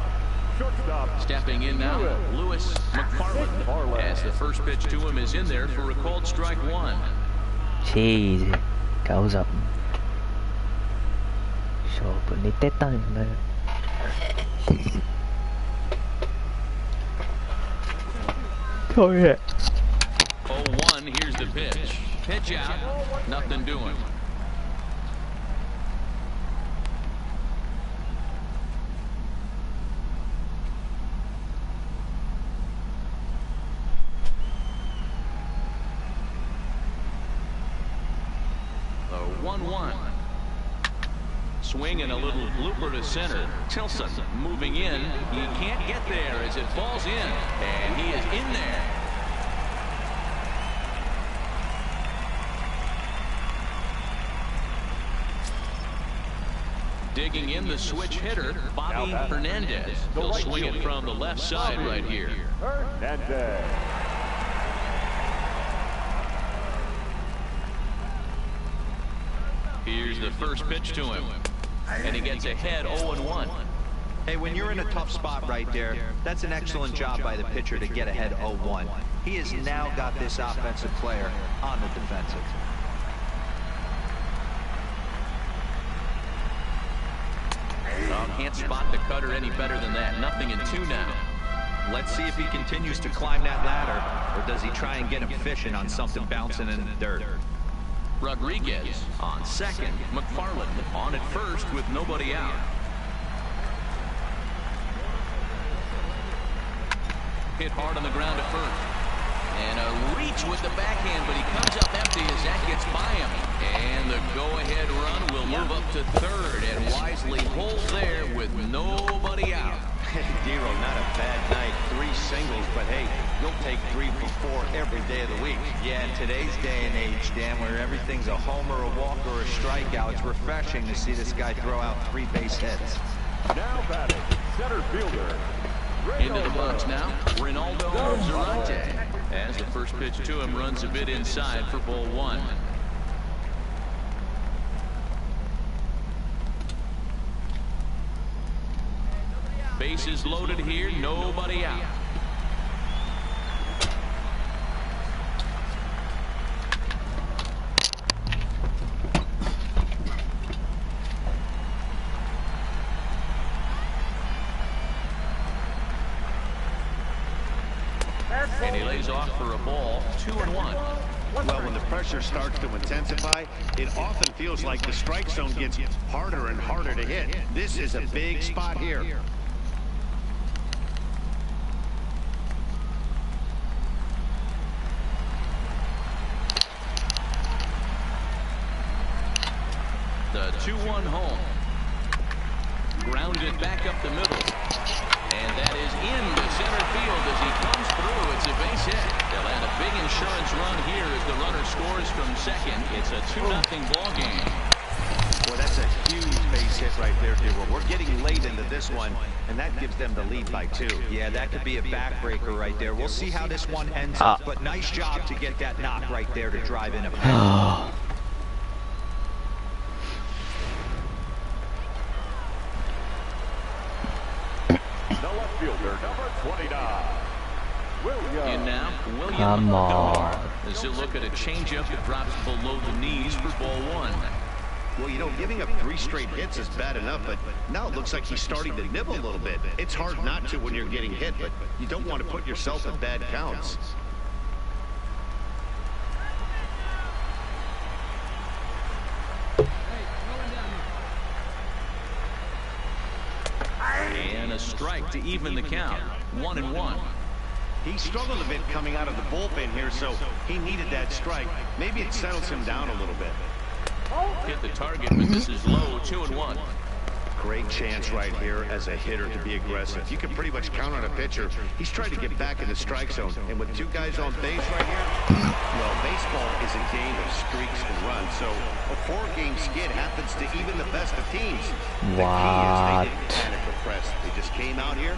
shortstop. Stepping in now, Lewis McFarland, as the first pitch to him is in there for a called strike 1. Jeez, goes up.勝負似てたんだよ。Oh yeah. 0-1, here's the pitch. Pitch out, nothing doing. The 1-1. Swing and a little blooper to center. Tilson moving in. He can't get there as it falls in. And he is in there. Digging in the switch hitter, Bobby Hernandez. He'll swing it from the left side right here. Hernandez. Here's the first pitch to him. And he gets ahead 0-1. Hey, when you're in a tough spot right there, that's an excellent job by the pitcher to get ahead 0-1. He has now got this offensive player on the defensive. Can't spot the cutter any better than that. 0-2 now. Let's see if he continues to climb that ladder, or does he try and get him fishing on something bouncing in the dirt. Rodriguez on second. McFarland on at first with nobody out. Hit hard on the ground at first. And a reach with the backhand, but he comes up empty as that gets by him. And the go-ahead run will move up to third and wisely holds there with nobody out. Dero, not a bad night. 3 singles, but hey, you'll take 3 for 4 every day of the week. Yeah, in today's day and age, Dan, where everything's a homer, a walk, or a strikeout, it's refreshing to see this guy throw out 3 base hits. Now batting, center fielder. Into the box now, Ronaldo Zarate. As the first pitch to him runs a bit inside for ball 1. Bases loaded here, nobody out. And he lays off for a ball, 2-1. Well, when the pressure starts to intensify, it often feels like the strike zone gets harder and harder to hit. This is a big spot here. The 2-1 home. Grounded back up the middle. And that is into center field as he comes through. It's a base hit. They'll add a big insurance run here as the runner scores from second. It's a 2-0 ball game. Boy, that's a huge base hit right there, Dero. We're getting late into this one, and that gives them the lead by 2. Yeah, that could be a backbreaker right there. We'll see how this one ends up, but nice job to get that knock right there to drive in a pass. Fielder number 29. William. In now, William. Come on. As he'll look at a changeup that drops below the knees for ball 1. Well, you know, giving up 3 straight hits is bad enough, but now it looks like he's starting to nibble a little bit. It's hard not to when you're getting hit, but you don't want to put yourself in bad counts. And a strike to even the count. 1-1. He struggled a bit coming out of the bullpen here, so he needed that strike. Maybe it settles him down a little bit. Hit the target, but this is low. 2-1. Great chance right here as a hitter to be aggressive. You can pretty much count on a pitcher. He's trying to get back in the strike zone. And with 2 guys on base right here, well, baseball is a game of streaks and runs. So a 4-game skid happens to even the best of teams. The key is they didn't panic or press. They just came out here,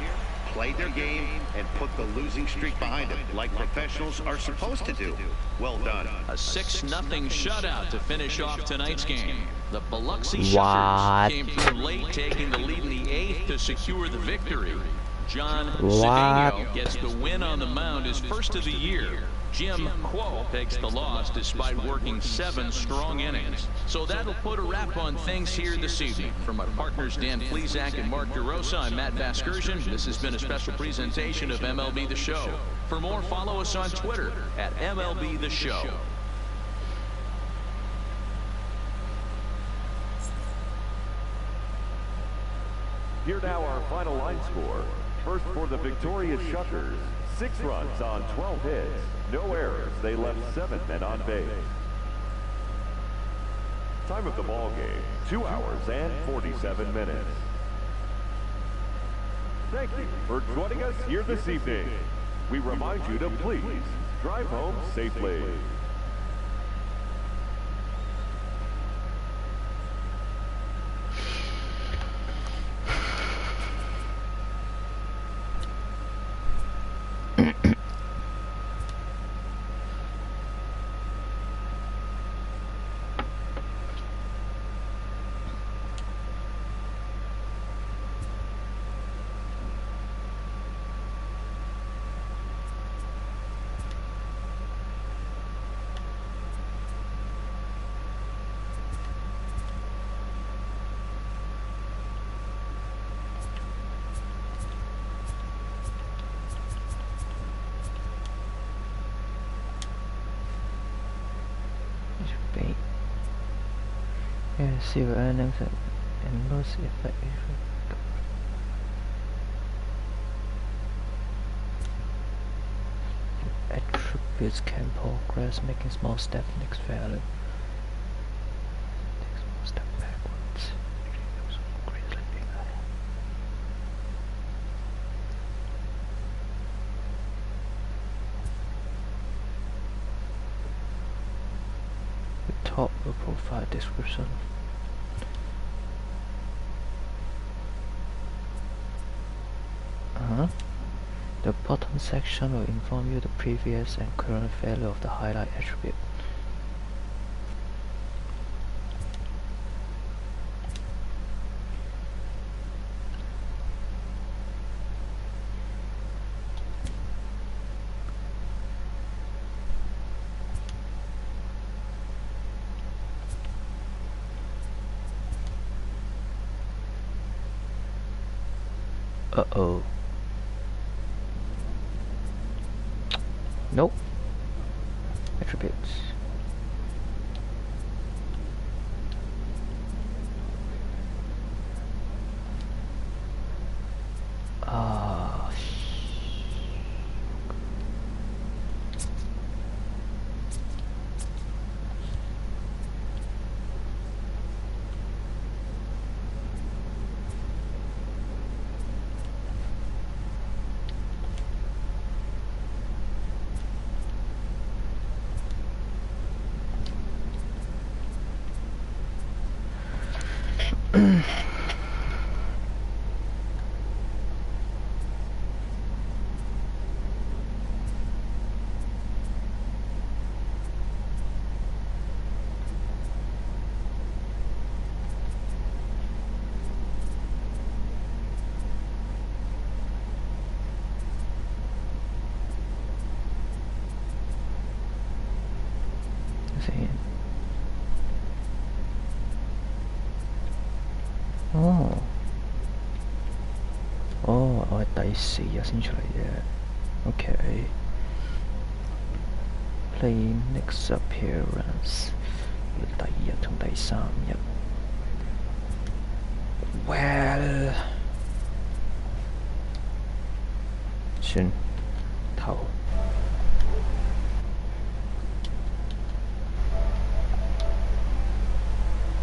played their game, and put the losing streak behind them, like professionals are supposed to do. Well done. A 6-0 shutout to finish off tonight's game. The Biloxi Shuckers came through late, taking the lead in the 8th to secure the victory. John Cedeno gets the win on the mound, his first of the year. Jim Quo takes the loss despite working 7 strong innings. So that'll put a wrap on things here this evening. From our partners Dan Plesac and Mark DeRosa, I'm Matt Vasgersian. This has been a special presentation of MLB The Show. For more, follow us on Twitter at MLB The Show. Here now our final line score. First for the victorious Shuckers, 6 runs on 12 hits, no errors. They left 7 men on base. Time of the ball game, 2 hours and 47 minutes. Thank you for joining us here this evening. We remind you to please drive home safely. zero earnings and loss effect. Attributes can progress, making small step next value. Take small step backwards. Greatly bigger. The top will provide description. The bottom section will inform you the previous and current value of the highlight attribute. Uh-oh. Nope. Attributes. Ah. Oh, 我係第4日先出嚟嘅。OK。Play next appearance， 第2日同第3日。Well， 算頭。